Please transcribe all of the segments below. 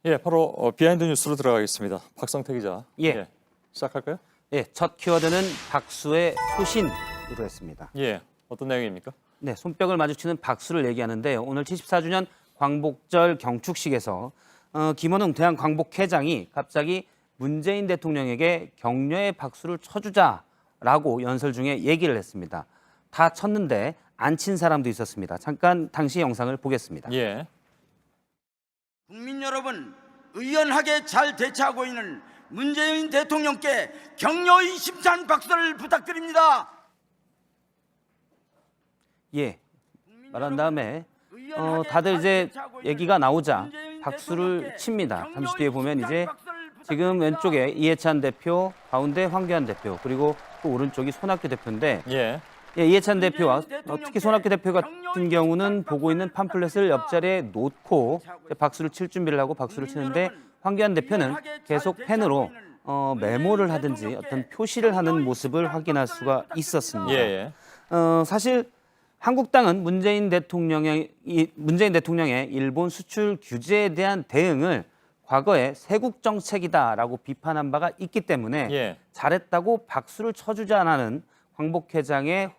예, 바로 비하인드 뉴스로 들어가겠습니다. 박성태 기자. 예. 시작할까요? 예, 첫 키워드는 박수의 소신으로 했습니다. 예, 어떤 내용입니까? 네, 손뼉을 마주치는 박수를 얘기하는데요. 오늘 74주년 광복절 경축식에서 김원웅 대한광복회장이 갑자기 문재인 대통령에게 격려의 박수를 쳐주자라고 연설 중에 얘기를 했습니다. 다 쳤는데 안 친 사람도 있었습니다. 잠깐 당시 영상을 보겠습니다. 예. 국민 여러분, 의연하게 잘 대처하고 있는 문재인 대통령께 격려의 힘찬 박수를 부탁드립니다. 예, 말한 다음에 다들 이제 얘기가 나오자 박수를 칩니다. 잠시 뒤에 보면 이제 지금 왼쪽에 이해찬 대표, 가운데 황교안 대표, 그리고 또 오른쪽이 손학규 대표인데 예. 예, 이해찬 대표와 특히 손학규 대표 같은 경우는 보고 있는 팜플렛을 옆자리에 놓고 박수를 칠 준비를 하고 박수를 치는데 황교안 대표는 계속 펜으로 메모를 하든지 어떤 표시를 하는 모습을 확인할 수가 있었습니다. 예. 사실 한국당은 문재인 대통령의 일본 수출 규제에 대한 대응을 과거에 세국 정책이다라고 비판한 바가 있기 때문에 예. 잘했다고 박수를 쳐주자라는 광복회장의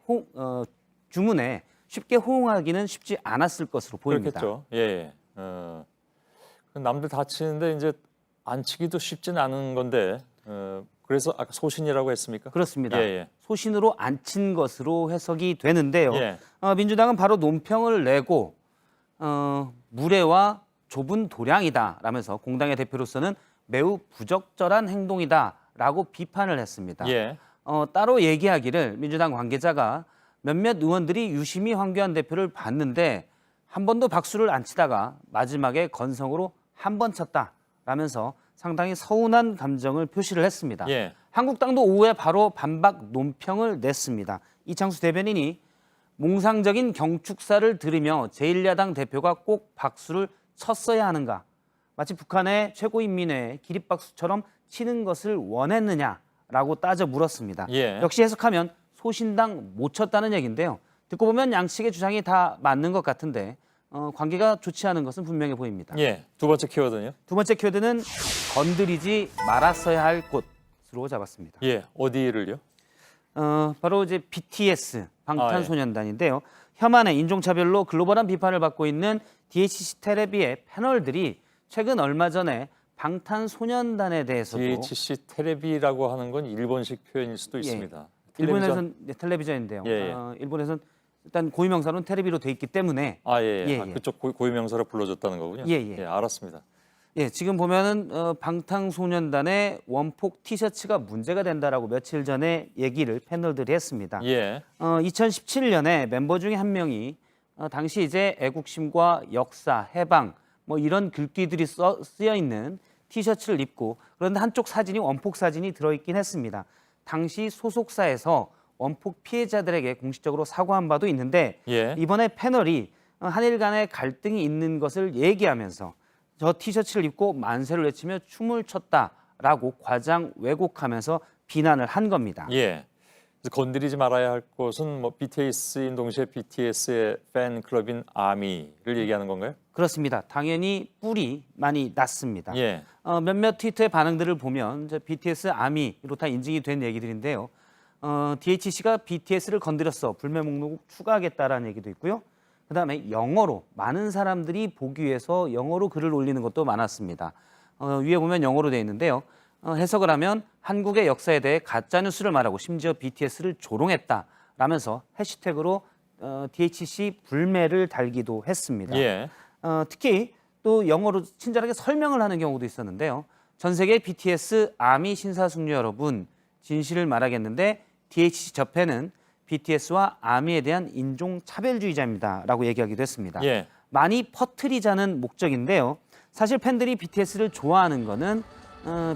주문에 쉽게 호응하기는 쉽지 않았을 것으로 보입니다. 그렇겠죠. 예. 남들 다 치는데 이제 안 치기도 쉽진 않은 건데 그래서 아까 소신이라고 했습니까? 그렇습니다. 예. 소신으로 안 친 것으로 해석이 되는데요. 예. 민주당은 바로 논평을 내고 무례와 좁은 도량이다라면서 공당의 대표로서는 매우 부적절한 행동이다라고 비판을 했습니다. 예. 따로 얘기하기를 민주당 관계자가 몇몇 의원들이 유심히 황교안 대표를 봤는데 한 번도 박수를 안 치다가 마지막에 건성으로 한 번 쳤다라면서 상당히 서운한 감정을 표시를 했습니다. 예. 한국당도 오후에 바로 반박 논평을 냈습니다. 이창수 대변인이 몽상적인 경축사를 들으며 제1야당 대표가 꼭 박수를 쳤어야 하는가? 마치 북한의 최고인민회의 기립박수처럼 치는 것을 원했느냐라고 따져 물었습니다. 예. 역시 해석하면 소신당 못 쳤다는 얘기인데요. 듣고 보면 양측의 주장이 다 맞는 것 같은데 관계가 좋지 않은 것은 분명해 보입니다. 예. 두 번째 키워드는요? 두 번째 키워드는 건드리지 말았어야 할 곳으로 잡았습니다. 예. 어디를요? 바로 이제 BTS 방탄소년단인데요. 혐한의 인종차별로 글로벌한 비판을 받고 있는 DHC 텔레비의 패널들이 최근 얼마 전에 방탄소년단에 대해서도 DHC 텔레비라고 하는 건 일본식 표현일 수도 있습니다. 일본에서는 텔레비전인데요. 예. 일본에서는 일단 고유명사로는 텔레비로 돼 있기 때문에 그쪽 고유명사로 불러줬다는 거군요. 예. 알았습니다. 예, 지금 보면은 방탄소년단의 원폭 티셔츠가 문제가 된다라고 며칠 전에 얘기를 패널들이 했습니다. 예. 2017년에 멤버 중에 한 명이 당시 이제 애국심과 역사, 해방 뭐 이런 글귀들이 쓰여 있는 티셔츠를 입고 그런데 한쪽 사진이 원폭 사진이 들어있긴 했습니다. 당시 소속사에서 원폭 피해자들에게 공식적으로 사과한 바도 있는데 예. 이번에 패널이 한일 간의 갈등이 있는 것을 얘기하면서 저 티셔츠를 입고 만세를 외치며 춤을 췄다라고 과장 왜곡하면서 비난을 한 겁니다. 예. 그래서 건드리지 말아야 할 곳은 뭐 BTS인 동시에 BTS의 팬클럽인 아미를 얘기하는 건가요? 그렇습니다. 당연히 뿔이 많이 났습니다. 예. 몇몇 트위터의 반응들을 보면 BTS 아미로 다 인증이 된 얘기들인데요. DHC가 BTS를 건드렸어. 불매 목록 추가하겠다라는 얘기도 있고요. 그다음에 영어로 많은 사람들이 보기 위해서 영어로 글을 올리는 것도 많았습니다. 위에 보면 영어로 되어 있는데요. 해석을 하면 한국의 역사에 대해 가짜뉴스를 말하고 심지어 BTS를 조롱했다라면서 해시태그로 DHC 불매를 달기도 했습니다. 예. 특히 또 영어로 친절하게 설명을 하는 경우도 있었는데요. 전 세계 BTS 아미 신사숙녀 여러분, 진실을 말하겠는데 DHC 접해는 BTS와 아미에 대한 인종차별주의자입니다라고 얘기하기도 했습니다. 예. 많이 퍼뜨리자는 목적인데요. 사실 팬들이 BTS를 좋아하는 거는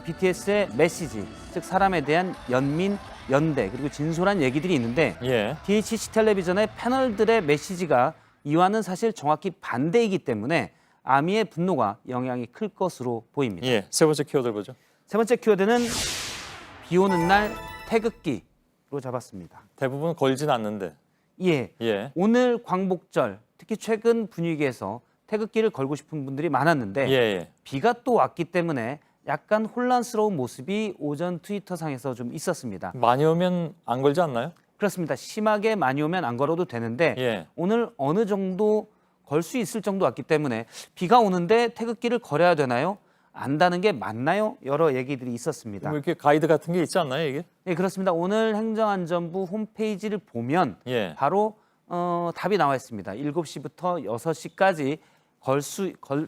BTS의 메시지, 즉 사람에 대한 연민, 연대 그리고 진솔한 얘기들이 있는데 예. DHC 텔레비전의 패널들의 메시지가 이와는 사실 정확히 반대이기 때문에 아미의 분노가 영향이 클 것으로 보입니다. 예. 세 번째 키워드 보죠. 세 번째 키워드는 비 오는 날 태극기로 잡았습니다. 대부분 걸진 않는데. 예. 예. 오늘 광복절, 특히 최근 분위기에서 태극기를 걸고 싶은 분들이 많았는데 예, 예. 비가 또 왔기 때문에 약간 혼란스러운 모습이 오전 트위터상에서 좀 있었습니다. 많이 오면 안 걸지 않나요? 그렇습니다. 심하게 많이 오면 안 걸어도 되는데 예. 오늘 어느 정도 걸 수 있을 정도 왔기 때문에 비가 오는데 태극기를 걸어야 되나요? 안다는 게 맞나요? 여러 얘기들이 있었습니다. 뭐 이렇게 가이드 같은 게 있지 않나요, 이게? 네, 그렇습니다. 오늘 행정안전부 홈페이지를 보면 예. 바로 답이 나와 있습니다. 7시부터 6시까지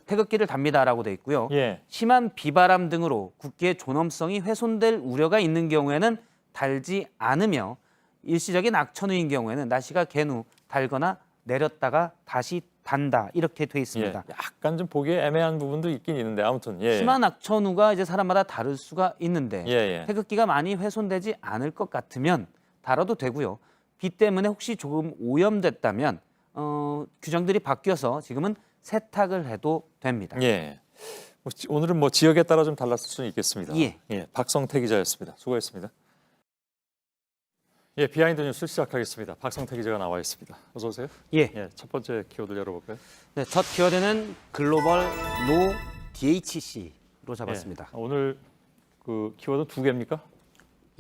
태극기를 답니다라고 돼 있고요. 예. 심한 비바람 등으로 국기의 존엄성이 훼손될 우려가 있는 경우에는 달지 않으며 일시적인 악천후인 경우에는 날씨가 갠 후 달거나 내렸다가 다시 단다 이렇게 돼 예. 있습니다. 약간 좀 보기에 애매한 부분도 있긴 있는데 아무튼 예. 심한 악천후가 이제 사람마다 다를 수가 있는데 예, 예. 태극기가 많이 훼손되지 않을 것 같으면 달아도 되고요. 비 때문에 혹시 조금 오염됐다면 규정들이 바뀌어서 지금은 세탁을 해도 됩니다. 예. 오늘은 뭐 지역에 따라 좀 달랐을 수는 있겠습니다. 예. 박성태 기자였습니다. 수고했습니다. 예, 비하인드 뉴스 시작하겠습니다. 박성태 기자가 나와 있습니다. 어서 오세요. 예. 첫 번째 키워드 열어볼까요? 네, 첫 키워드는 글로벌 노 DHC로 잡았습니다. 오늘 그 키워드 두 개입니까?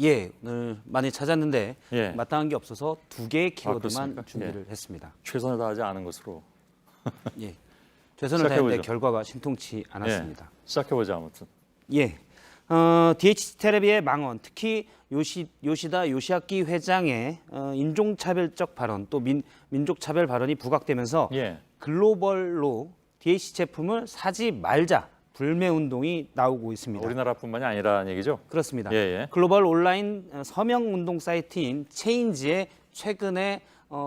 예, 오늘 많이 찾았는데 예. 마땅한 게 없어서 두 개의 키워드만 그렇습니까? 준비를 했습니다. 최선을 다하지 않은 것으로. 예, 최선을 다했는데 시작해보죠. 결과가 신통치 않았습니다. 시작해보자 아무튼. 예, DHC 텔레비의 망언, 특히 요시다 요시아키 회장의 인종차별적 발언, 또 민족차별 발언이 부각되면서 예. 글로벌로 DHC 제품을 사지 말자 불매 운동이 나오고 있습니다. 우리나라뿐만이 아니라는 얘기죠? 그렇습니다. 예, 예. 글로벌 온라인 서명 운동 사이트인 체인지에 최근에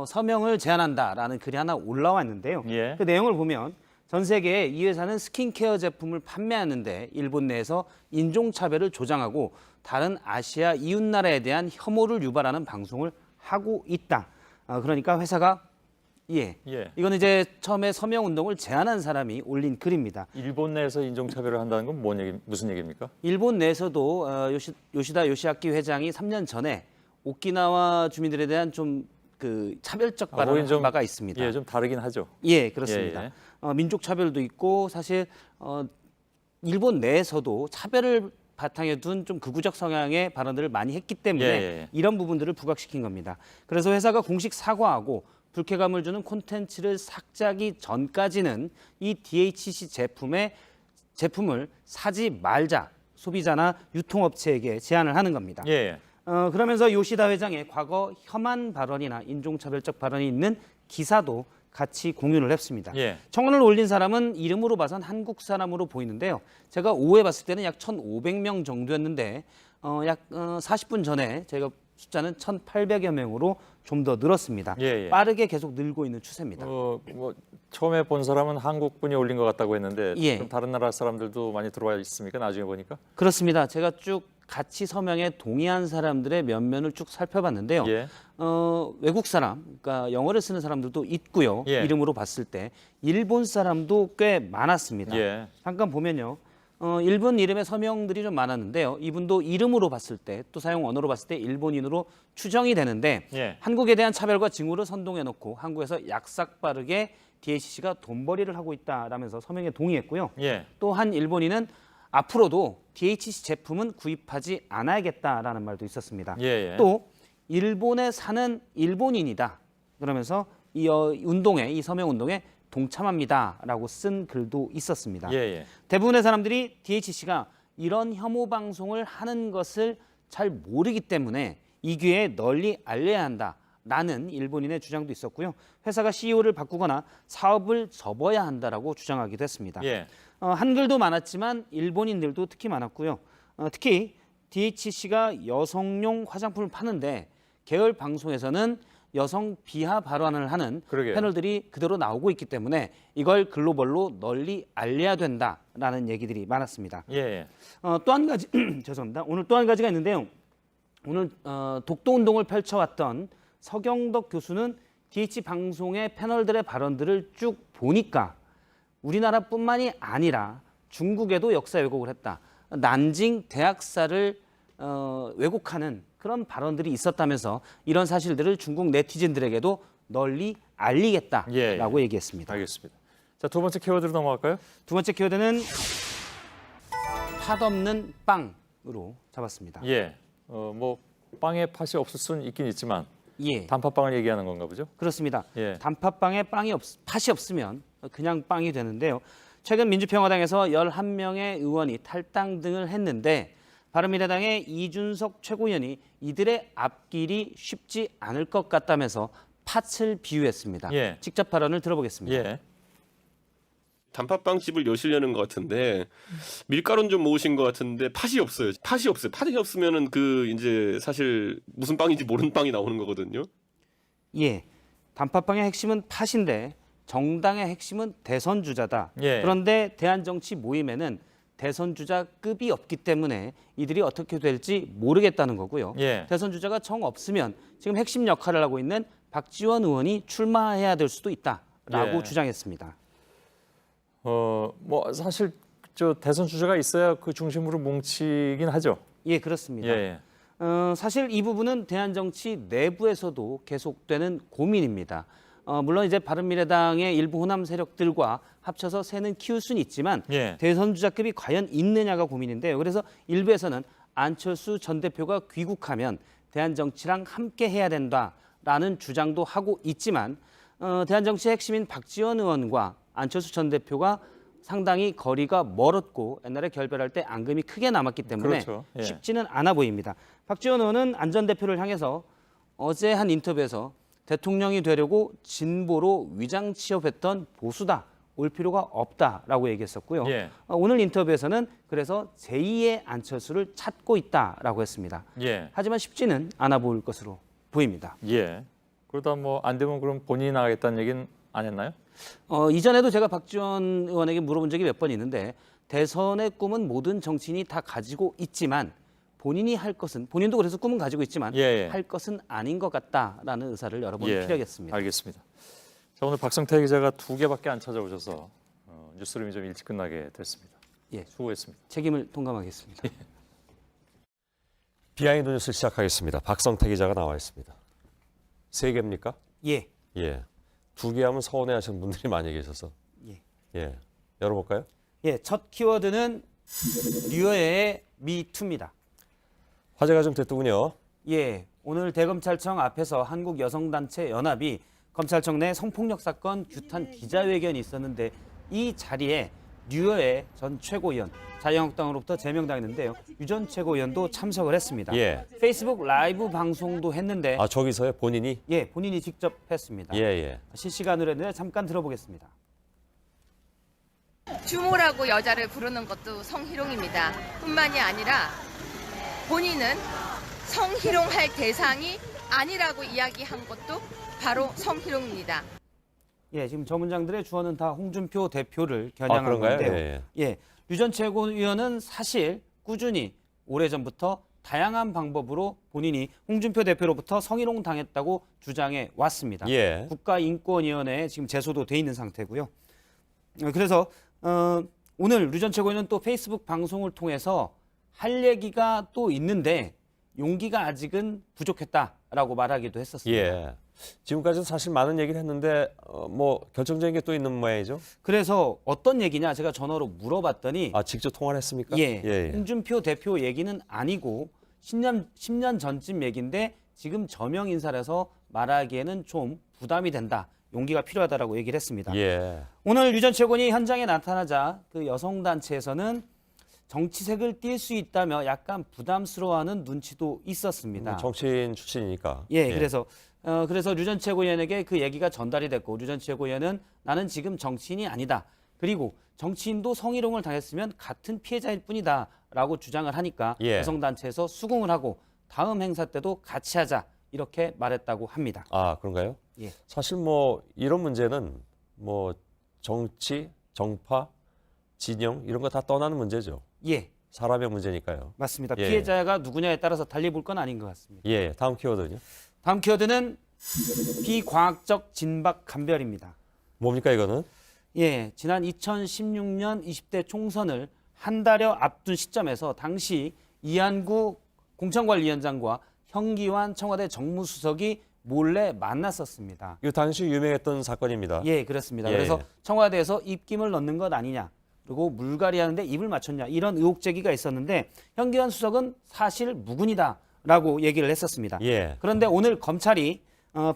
서명을 제안한다라는 글이 하나 올라왔는데요. 예. 그 내용을 보면 전 세계에 이 회사는 스킨케어 제품을 판매하는데 일본 내에서 인종차별을 조장하고 다른 아시아 이웃 나라에 대한 혐오를 유발하는 방송을 하고 있다. 그러니까 회사가 예. 이거는 이제 처음에 서명 운동을 제안한 사람이 올린 글입니다. 일본 내에서 인종차별을 한다는 건 무슨 얘기입니까? 일본 내에서도 요시다 요시아키 회장이 3년 전에 오키나와 주민들에 대한 좀 그 차별적 발언을 한 바가 있습니다. 예, 좀 다르긴 하죠. 예, 그렇습니다. 예, 민족 차별도 있고 사실 일본 내에서도 차별을 바탕에 둔 좀 극우적 성향의 발언들을 많이 했기 때문에 예. 이런 부분들을 부각시킨 겁니다. 그래서 회사가 공식 사과하고 불쾌감을 주는 콘텐츠를 삭제하기 전까지는 이 DHC 제품을 사지 말자 소비자나 유통업체에게 제안을 하는 겁니다. 예. 그러면서 요시다 회장의 과거 혐한 발언이나 인종차별적 발언이 있는 기사도 같이 공유를 했습니다. 예. 청원을 올린 사람은 이름으로 봐선 한국 사람으로 보이는데요. 제가 오후에 봤을 때는 약 1,500명 정도였는데 약 40분 전에 제가 숫자는 1,800여 명으로 좀 더 늘었습니다. 예. 빠르게 계속 늘고 있는 추세입니다. 뭐 처음에 본 사람은 한국 분이 올린 것 같다고 했는데 예. 좀 다른 나라 사람들도 많이 들어와 있습니까? 나중에 보니까. 그렇습니다. 제가 쭉 같이 서명에 동의한 사람들의 면면을 쭉 살펴봤는데요. 예. 외국 사람, 그러니까 영어를 쓰는 사람들도 있고요. 예. 이름으로 봤을 때 일본 사람도 꽤 많았습니다. 예. 잠깐 보면요. 일본 이름의 서명들이 좀 많았는데요. 이분도 이름으로 봤을 때 또 사용 언어로 봤을 때 일본인으로 추정이 되는데 예. 한국에 대한 차별과 징후를 선동해놓고 한국에서 약삭빠르게 DHC가 돈벌이를 하고 있다라면서 서명에 동의했고요. 예. 또 한 일본인은 앞으로도 DHC 제품은 구입하지 않아야겠다라는 말도 있었습니다. 예. 또 일본에 사는 일본인이다. 그러면서 이 운동에 이 서명 운동에 동참합니다라고 쓴 글도 있었습니다. 예. 대부분의 사람들이 DHC가 이런 혐오 방송을 하는 것을 잘 모르기 때문에 이 기회에 널리 알려야 한다라는 일본인의 주장도 있었고요. 회사가 CEO를 바꾸거나 사업을 접어야 한다라고 주장하기도 했습니다. 예. 한글도 많았지만 일본인들도 특히 많았고요. 특히 DHC가 여성용 화장품을 파는데 계열 방송에서는 여성 비하 발언을 하는 그러게요. 패널들이 그대로 나오고 있기 때문에 이걸 글로벌로 널리 알려야 된다라는 얘기들이 많았습니다. 예. 또 한 가지 죄송합니다. 오늘 또 한 가지가 있는데요. 오늘 독도 운동을 펼쳐왔던 서경덕 교수는 DH 방송의 패널들의 발언들을 쭉 보니까 우리나라뿐만이 아니라 중국에도 역사 왜곡을 했다. 난징 대학사를 왜곡하는 그런 발언들이 있었다면서 이런 사실들을 중국 네티즌들에게도 널리 알리겠다라고 얘기했습니다. 알겠습니다. 자, 두 번째 키워드로 넘어갈까요? 두 번째 키워드는 팥 없는 빵으로 잡았습니다. 예. 뭐 빵에 팥이 없을 수는 있긴 있지만 예, 단팥빵을 얘기하는 건가 보죠? 그렇습니다. 예. 단팥빵에 팥이 없으면 그냥 빵이 되는데요. 최근 민주평화당에서 11명의 의원이 탈당 등을 했는데 바른미래당의 이준석 최고위원이 이들의 앞길이 쉽지 않을 것 같다면서 팥을 비유했습니다. 예. 직접 발언을 들어보겠습니다. 예. 단팥빵집을 여시려는 것 같은데 밀가루는 좀 모으신 것 같은데 팥이 없어요. 팥이 없어요. 팥이 없으면은 그 이제 사실 무슨 빵인지 모르는 빵이 나오는 거거든요. 예, 단팥빵의 핵심은 팥인데 정당의 핵심은 대선 주자다. 예. 그런데 대한정치 모임에는 대선 주자급이 없기 때문에 이들이 어떻게 될지 모르겠다는 거고요. 예. 대선 주자가 정 없으면 지금 핵심 역할을 하고 있는 박지원 의원이 출마해야 될 수도 있다라고 예. 주장했습니다. 뭐 사실 저 대선 주자가 있어야 그 중심으로 뭉치긴 하죠. 예, 그렇습니다. 예. 사실 이 부분은 대한정치 내부에서도 계속되는 고민입니다. 물론 이제 바른미래당의 일부 호남 세력들과 합쳐서 새는 키울 수는 있지만 예. 대선 주자급이 과연 있느냐가 고민인데요. 그래서 일부에서는 안철수 전 대표가 귀국하면 대한정치랑 함께 해야 된다라는 주장도 하고 있지만 대한정치의 핵심인 박지원 의원과 안철수 전 대표가 상당히 거리가 멀었고 옛날에 결별할 때 앙금이 크게 남았기 때문에 그렇죠. 예. 쉽지는 않아 보입니다. 박지원 의원은 안 전 대표를 향해서 어제 한 인터뷰에서 대통령이 되려고 진보로 위장 취업했던 보수다. 올 필요가 없다라고 얘기했었고요. 예. 오늘 인터뷰에서는 그래서 제2의 안철수를 찾고 있다라고 했습니다. 예. 하지만 쉽지는 않아 보일 것으로 보입니다. 예. 그러다 뭐 안 되면 그럼 본인이 나가겠다는 얘기는 안 했나요? 이전에도 제가 박지원 의원에게 물어본 적이 몇 번 있는데 대선의 꿈은 모든 정치인이 다 가지고 있지만 본인이 할 것은 본인도 그래서 꿈은 가지고 있지만 예. 할 것은 아닌 것 같다라는 의사를 여러 번 예. 피력했습니다. 알겠습니다. 자, 오늘 박성태 기자가 2개밖에 안 찾아오셔서 뉴스룸이 좀 일찍 끝나게 됐습니다. 예. 수고했습니다. 책임을 통감하겠습니다. 비하인드 뉴스 시작하겠습니다. 박성태 기자가 나와 있습니다. 3개입니까? 예. 예. 2개 하면 서운해하시는 분들이 많이 계셔서. 예. 예. 열어볼까요? 예, 첫 키워드는 류여의 미투입니다. 화제가 좀 됐더군요. 예, 오늘 대검찰청 앞에서 한국여성단체 연합이 검찰청 내 성폭력 사건 규탄 기자회견이 있었는데 이 자리에 류여의 전 최고위원, 자유한국당으로부터 제명당했는데요. 유 전 최고위원도 참석을 했습니다. 예. 페이스북 라이브 방송도 했는데 아, 저기서요? 본인이? 예, 본인이 직접 했습니다. 예, 예. 실시간으로 했는데 잠깐 들어보겠습니다. 주모라고 여자를 부르는 것도 성희롱입니다. 뿐만이 아니라 본인은 성희롱할 대상이 아니라고 이야기한 것도 바로 성희롱입니다. 예, 지금 저 문장들의 주어는 다 홍준표 대표를 겨냥한 그런가요? 건데요. 예, 예, 류 전 최고위원은 사실 꾸준히 오래전부터 다양한 방법으로 본인이 홍준표 대표로부터 성희롱 당했다고 주장해 왔습니다. 예. 국가인권위원회에 지금 제소도 돼 있는 상태고요. 그래서 오늘 류 전 최고위원은 또 페이스북 방송을 통해서 할 얘기가 또 있는데 용기가 아직은 부족했다라고 말하기도 했었습니다. 예. 지금까지도 사실 많은 얘기를 했는데 뭐 결정적인 게 또 있는 모양이죠. 그래서 어떤 얘기냐 제가 전화로 물어봤더니 아, 직접 통화를 했습니까? 예, 예. 홍준표 대표 얘기는 아니고 10년 전쯤 얘기인데 지금 저명 인사라서 말하기에는 좀 부담이 된다. 용기가 필요하다라고 얘기를 했습니다. 예. 오늘 유 전 최고위원이 현장에 나타나자 그 여성단체에서는 정치색을 띌 수 있다며 약간 부담스러워하는 눈치도 있었습니다. 정치인 출신이니까. 예, 그래서 류 전 최고위원에게 그 얘기가 전달이 됐고 류 전 최고위원은 나는 지금 정치인이 아니다. 그리고 정치인도 성희롱을 당했으면 같은 피해자일 뿐이다라고 주장을 하니까 예. 여성단체에서 수긍을 하고 다음 행사 때도 같이 하자 이렇게 말했다고 합니다. 아, 그런가요? 예. 사실 뭐 이런 문제는 뭐 정치, 정파, 진영 이런 거 다 떠나는 문제죠. 예, 사람의 문제니까요. 맞습니다. 예. 피해자가 누구냐에 따라서 달리 볼 건 아닌 것 같습니다. 예, 다음 키워드는요. 다음 키워드는 비과학적 진박 감별입니다. 뭡니까 이거는? 예, 지난 2016년 20대 총선을 한 달여 앞둔 시점에서 당시 이한구 공천관리위원장과 현기환 청와대 정무수석이 몰래 만났었습니다. 이거 당시 유명했던 사건입니다. 예, 그렇습니다. 예, 그래서 예. 청와대에서 입김을 넣는 것 아니냐, 그리고 물갈이 하는데 입을 맞췄냐, 이런 의혹 제기가 있었는데 현기환 수석은 사실 무근이다라고 얘기를 했었습니다. 예. 그런데 오늘 검찰이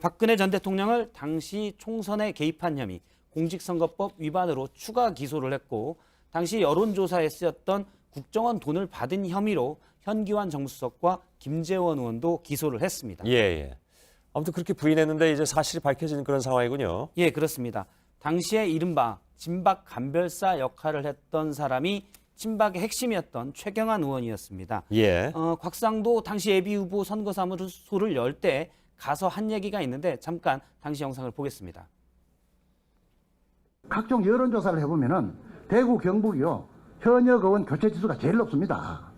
박근혜 전 대통령을 당시 총선에 개입한 혐의, 공직선거법 위반으로 추가 기소를 했고, 당시 여론조사에 쓰였던 국정원 돈을 받은 혐의로 현기환 정수석과 김재원 의원도 기소를 했습니다. 예, 예. 아무튼 그렇게 부인했는데 이제 사실이 밝혀진 그런 상황이군요. 예, 그렇습니다. 당시에 이른바 친박 간별사 역할을 했던 사람이 친박의 핵심이었던 최경환 의원이었습니다. 예. 곽상도 당시 예비후보 선거사무소를 열 때 가서 한 얘기가 있는데 잠깐 당시 영상을 보겠습니다. 각종 여론조사를 해보면은 대구 경북이요 현역 의원 교체 지수가 제일 높습니다.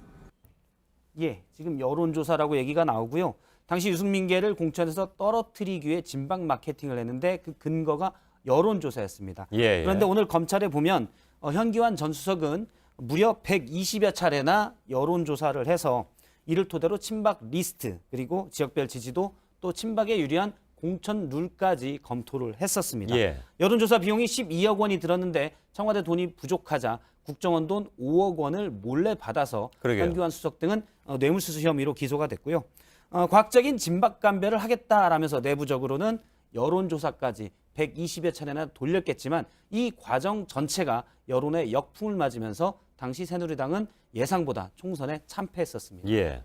예, 지금 여론조사라고 얘기가 나오고요. 당시 유승민계를 공천에서 떨어뜨리기 위해 진박 마케팅을 했는데 그 근거가 여론조사였습니다. 예, 예. 그런데 오늘 검찰에 보면 현기환 전 수석은 무려 120여 차례나 여론조사를 해서 이를 토대로 친박 리스트 그리고 지역별 지지도 또 친박에 유리한 공천 룰까지 검토를 했었습니다. 예. 여론조사 비용이 12억 원이 들었는데 청와대 돈이 부족하자 국정원 돈 5억 원을 몰래 받아서 그러게요. 현기환 수석 등은 뇌물수수 혐의로 기소가 됐고요. 과학적인 진박 감별을 하겠다라면서 내부적으로는 여론조사까지 120여 차례나 돌렸겠지만 이 과정 전체가 여론의 역풍을 맞으면서 당시 새누리당은 예상보다 총선에 참패했었습니다. 예.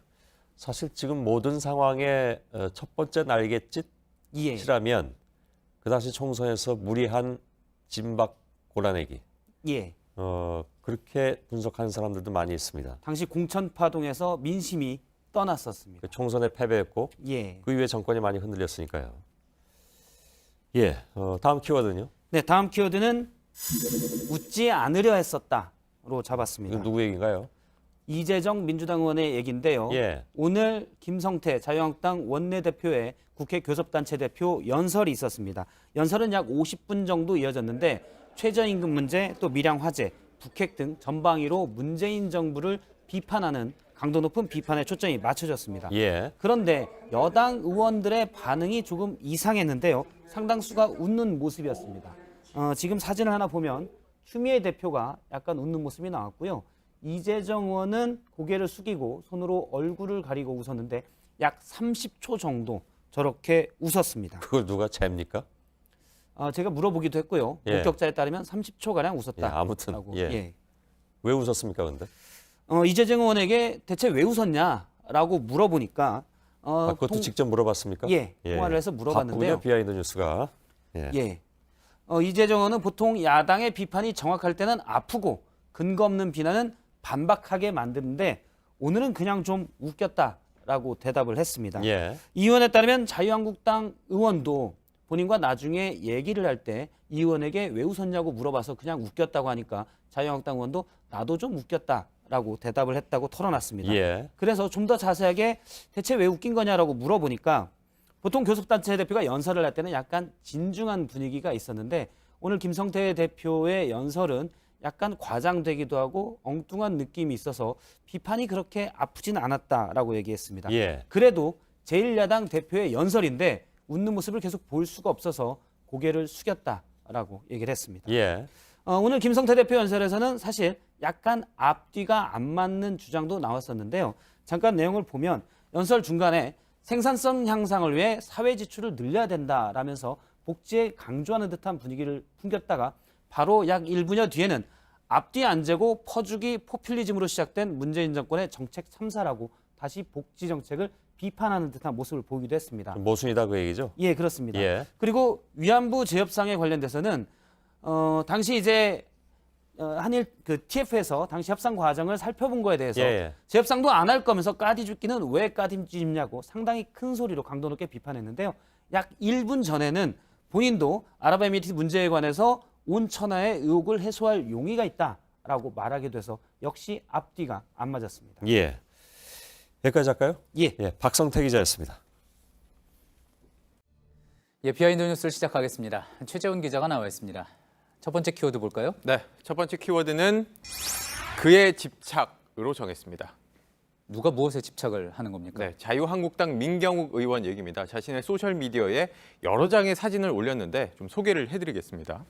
사실 지금 모든 상황의 첫 번째 날갯짓이라면 예. 그 당시 총선에서 무리한 진박 골라내기. 예. 그렇게 분석하는 사람들도 많이 있습니다. 당시 공천파동에서 민심이 떠났었습니다. 그 총선에 패배했고 예. 그 이후에 정권이 많이 흔들렸으니까요. 예. 다음 키워드는요. 네, 다음 키워드는 웃지 않으려 했었다로 잡았습니다. 이건 누구 얘기인가요? 이재정 민주당 의원의 얘기인데요. 예. 오늘 김성태 자유한국당 원내대표의 국회 교섭단체 대표 연설이 있었습니다. 연설은 약 50분 정도 이어졌는데 최저임금 문제, 또 밀양 화재, 북핵 등 전방위로 문재인 정부를 비판하는 강도 높은 비판에 초점이 맞춰졌습니다. 예. 그런데 여당 의원들의 반응이 조금 이상했는데요. 상당수가 웃는 모습이었습니다. 지금 사진을 하나 보면 추미애 대표가 약간 웃는 모습이 나왔고요. 이재정 의원은 고개를 숙이고 손으로 얼굴을 가리고 웃었는데 약 30초 정도 저렇게 웃었습니다. 그걸 누가 잽니까? 제가 물어보기도 했고요. 예. 목격자에 따르면 30초가량 웃었다. 예, 아무튼 예. 왜 웃었습니까, 근데? 이재정 의원에게 대체 왜 웃었냐라고 물어보니까 그것도 직접 물어봤습니까? 예, 통화를 해서 물어봤는데요. 바쁘군요, 비하인드 뉴스가. 예. 예. 이재정 의원은 보통 야당의 비판이 정확할 때는 아프고 근거 없는 비난은 반박하게 만드는데 오늘은 그냥 좀 웃겼다라고 대답을 했습니다. 예. 이 의원에 따르면 자유한국당 의원도 본인과 나중에 얘기를 할 때 이 의원에게 왜 웃었냐고 물어봐서 그냥 웃겼다고 하니까 자유한국당 의원도 나도 좀 웃겼다라고 대답을 했다고 털어놨습니다. 예. 그래서 좀 더 자세하게 대체 왜 웃긴 거냐라고 물어보니까 보통 교섭단체 대표가 연설을 할 때는 약간 진중한 분위기가 있었는데 오늘 김성태 대표의 연설은 약간 과장되기도 하고 엉뚱한 느낌이 있어서 비판이 그렇게 아프진 않았다라고 얘기했습니다. 예. 그래도 제1야당 대표의 연설인데 웃는 모습을 계속 볼 수가 없어서 고개를 숙였다라고 얘기를 했습니다. 예. 오늘 김성태 대표 연설에서는 사실 약간 앞뒤가 안 맞는 주장도 나왔었는데요. 잠깐 내용을 보면 연설 중간에 생산성 향상을 위해 사회 지출을 늘려야 된다라면서 복지에 강조하는 듯한 분위기를 풍겼다가 바로 약 1분여 뒤에는 앞뒤 안 재고 퍼주기 포퓰리즘으로 시작된 문재인 정권의 정책 참사라고 다시 복지 정책을 비판하는 듯한 모습을 보이기도 했습니다. 모순이다 그 얘기죠? 예, 그렇습니다. 예. 그리고 위안부 재협상에 관련돼서는 당시 이제 한일 그 TF에서 당시 협상 과정을 살펴본 거에 대해서 예. 재협상도 안 할 거면서 까디죽기는 왜 까디집냐고 상당히 큰 소리로 강도 높게 비판했는데요. 약 1분 전에는 본인도 아랍에미리트 문제에 관해서 온 천하의 의혹을 해소할 용의가 있다라고 말하기도 해서 역시 앞뒤가 안 맞았습니다. 예. 여기까지 할까요? 예. 예. 박성태 기자였습니다. 예, 비하인드 뉴스를 시작하겠습니다. 최재훈 기자가 나와 있습니다. 첫 번째 키워드 볼까요? 네, 첫 번째 키워드는 그의 집착으로 정했습니다. 누가 무엇에 집착을 하는 겁니까? 네, 자유한국당 민경욱 의원 얘기입니다. 자신의 소셜미디어에 여러 장의 사진을 올렸는데 좀 소개를 해드리겠습니다.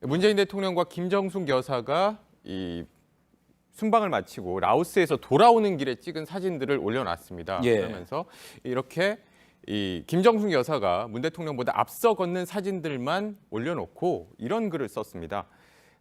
문재인 대통령과 김정숙 여사가 이 순방을 마치고 라오스에서 돌아오는 길에 찍은 사진들을 올려놨습니다. 예. 그러면서 이렇게 이 김정숙 여사가 문 대통령보다 앞서 걷는 사진들만 올려놓고 이런 글을 썼습니다.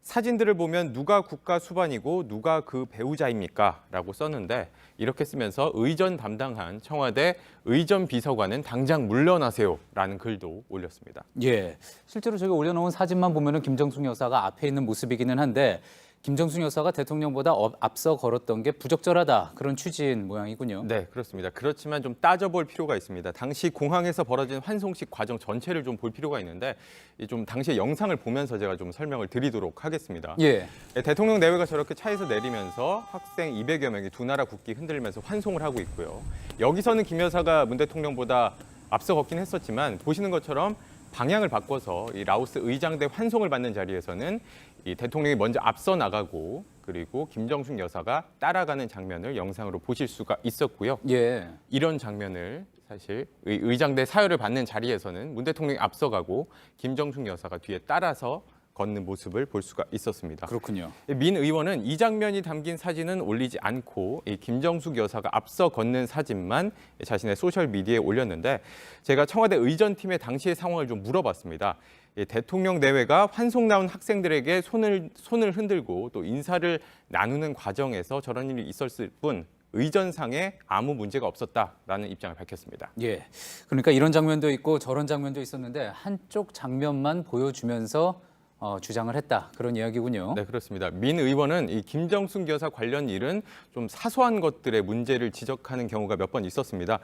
사진들을 보면 누가 국가 수반이고 누가 그 배우자입니까? 라고 썼는데 이렇게 쓰면서 의전 담당한 청와대 의전 비서관은 당장 물러나세요 라는 글도 올렸습니다. 예, 실제로 저희가 올려놓은 사진만 보면은 김정숙 여사가 앞에 있는 모습이기는 한데 김정숙 여사가 대통령보다 앞서 걸었던 게 부적절하다 그런 취지인 모양이군요. 네, 그렇습니다. 그렇지만 좀 따져볼 필요가 있습니다. 당시 공항에서 벌어진 환송식 과정 전체를 좀 볼 필요가 있는데 좀 당시의 영상을 보면서 제가 좀 설명을 드리도록 하겠습니다. 예, 대통령 내외가 저렇게 차에서 내리면서 학생 200여 명이 두 나라 국기 흔들면서 환송을 하고 있고요. 여기서는 김 여사가 문 대통령보다 앞서 걷긴 했었지만 보시는 것처럼 방향을 바꿔서 이 라오스 의장대 환송을 받는 자리에서는 이 대통령이 먼저 앞서 나가고 그리고 김정숙 여사가 따라가는 장면을 영상으로 보실 수가 있었고요. 예, 이런 장면을 사실 의장대 사열을 받는 자리에서는 문 대통령이 앞서가고 김정숙 여사가 뒤에 따라서 걷는 모습을 볼 수가 있었습니다. 그렇군요. 민 의원은 이 장면이 담긴 사진은 올리지 않고 이 김정숙 여사가 앞서 걷는 사진만 자신의 소셜미디어에 올렸는데 제가 청와대 의전팀의 당시의 상황을 좀 물어봤습니다. 대통령 내외가 환송 나온 학생들에게 손을 흔들고 또 인사를 나누는 과정에서 저런 일이 있었을 뿐 의전상에 아무 문제가 없었다라는 입장을 밝혔습니다. 예, 그러니까 이런 장면도 있고 저런 장면도 있었는데 한쪽 장면만 보여주면서 주장을 했다 그런 이야기군요. 네, 그렇습니다. 민 의원은 이 김정숙 여사 관련 일은 좀 사소한 것들의 문제를 지적하는 경우가 몇 번 있었습니다.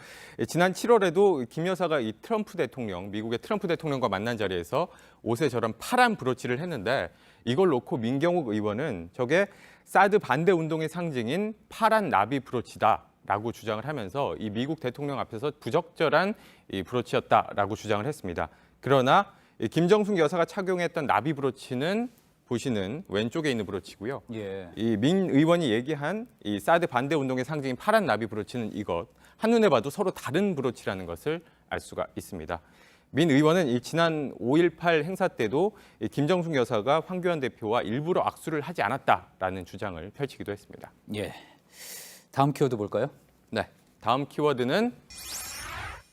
지난 7월에도 김 여사가 이 트럼프 대통령, 미국의 트럼프 대통령과 만난 자리에서 옷에 저런 파란 브로치를 했는데 이걸 놓고 민경욱 의원은 저게 사드 반대 운동의 상징인 파란 나비 브로치다라고 주장을 하면서 이 미국 대통령 앞에서 부적절한 이 브로치였다라고 주장을 했습니다. 그러나 김정숙 여사가 착용했던 나비 브로치는 보시는 왼쪽에 있는 브로치고요. 예, 이 민 의원이 얘기한 이 사드 반대 운동의 상징인 파란 나비 브로치는 이것 한눈에 봐도 서로 다른 브로치라는 것을 알 수가 있습니다. 민 의원은 이 지난 5.18 행사 때도 이 김정숙 여사가 황교안 대표와 일부러 악수를 하지 않았다라는 주장을 펼치기도 했습니다. 예. 다음 키워드 볼까요? 네, 다음 키워드는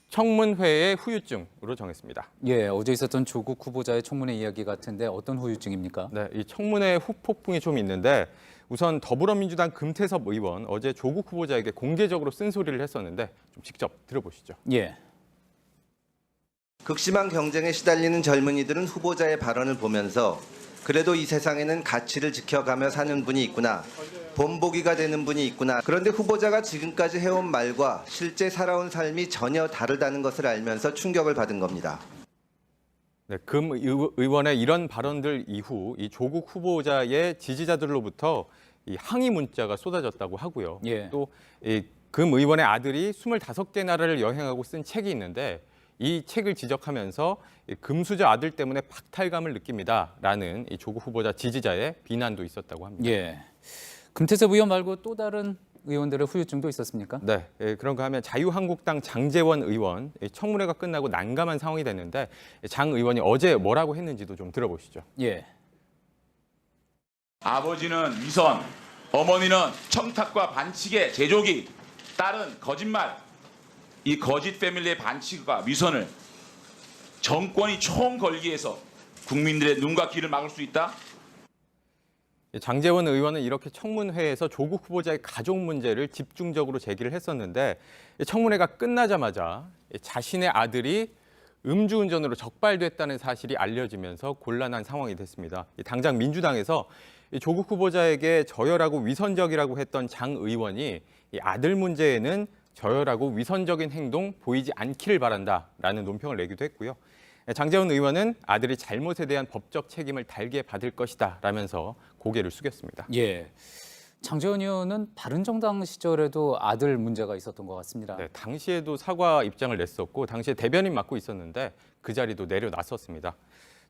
청문회의 후유증으로 정했습니다. 예, 어제 있었던 조국 후보자의 청문회 이야기 같은데 어떤 후유증입니까? 네, 이 청문회 후폭풍이 좀 있는데 우선 더불어민주당 금태섭 의원 어제 조국 후보자에게 공개적으로 쓴소리를 했었는데 좀 직접 들어보시죠. 예. 극심한 경쟁에 시달리는 젊은이들은 후보자의 발언을 보면서 그래도 이 세상에는 가치를 지켜가며 사는 분이 있구나. 본보기가 되는 분이 있구나. 그런데 후보자가 지금까지 해온 말과 실제 살아온 삶이 전혀 다르다는 것을 알면서 충격을 받은 겁니다. 네, 금 의원의 이런 발언들 이후 이 조국 후보자의 지지자들로부터 이 항의 문자가 쏟아졌다고 하고요. 예. 또 이 금 의원의 아들이 25개 나라를 여행하고 쓴 책이 있는데 이 책을 지적하면서 금수저 아들 때문에 박탈감을 느낍니다라는 이 조국 후보자 지지자의 비난도 있었다고 합니다. 예. 금태섭 의원 말고 또 다른 의원들의 후유증도 있었습니까? 네, 그런가 하면 자유한국당 장제원 의원 청문회가 끝나고 난감한 상황이 됐는데 장 의원이 어제 뭐라고 했는지도 좀 들어보시죠. 예. 아버지는 위선, 어머니는 청탁과 반칙의 제조기, 딸은 거짓말. 이 거짓 패밀리의 반칙과 위선을 정권이 총 걸기 위해서 국민들의 눈과 귀를 막을 수 있다? 장제원 의원은 이렇게 청문회에서 조국 후보자의 가족 문제를 집중적으로 제기를 했었는데 청문회가 끝나자마자 자신의 아들이 음주운전으로 적발됐다는 사실이 알려지면서 곤란한 상황이 됐습니다. 당장 민주당에서 조국 후보자에게 저열하고 위선적이라고 했던 장 의원이 이 아들 문제에는 저열하고 위선적인 행동 보이지 않기를 바란다라는 논평을 내기도 했고요. 장제원 의원은 아들의 잘못에 대한 법적 책임을 달게 받을 것이다 라면서 고개를 숙였습니다. 예. 장제원 의원은 바른정당 시절에도 아들 문제가 있었던 것 같습니다. 네, 당시에도 사과 입장을 냈었고 당시에 대변인 맡고 있었는데 그 자리도 내려놨었습니다.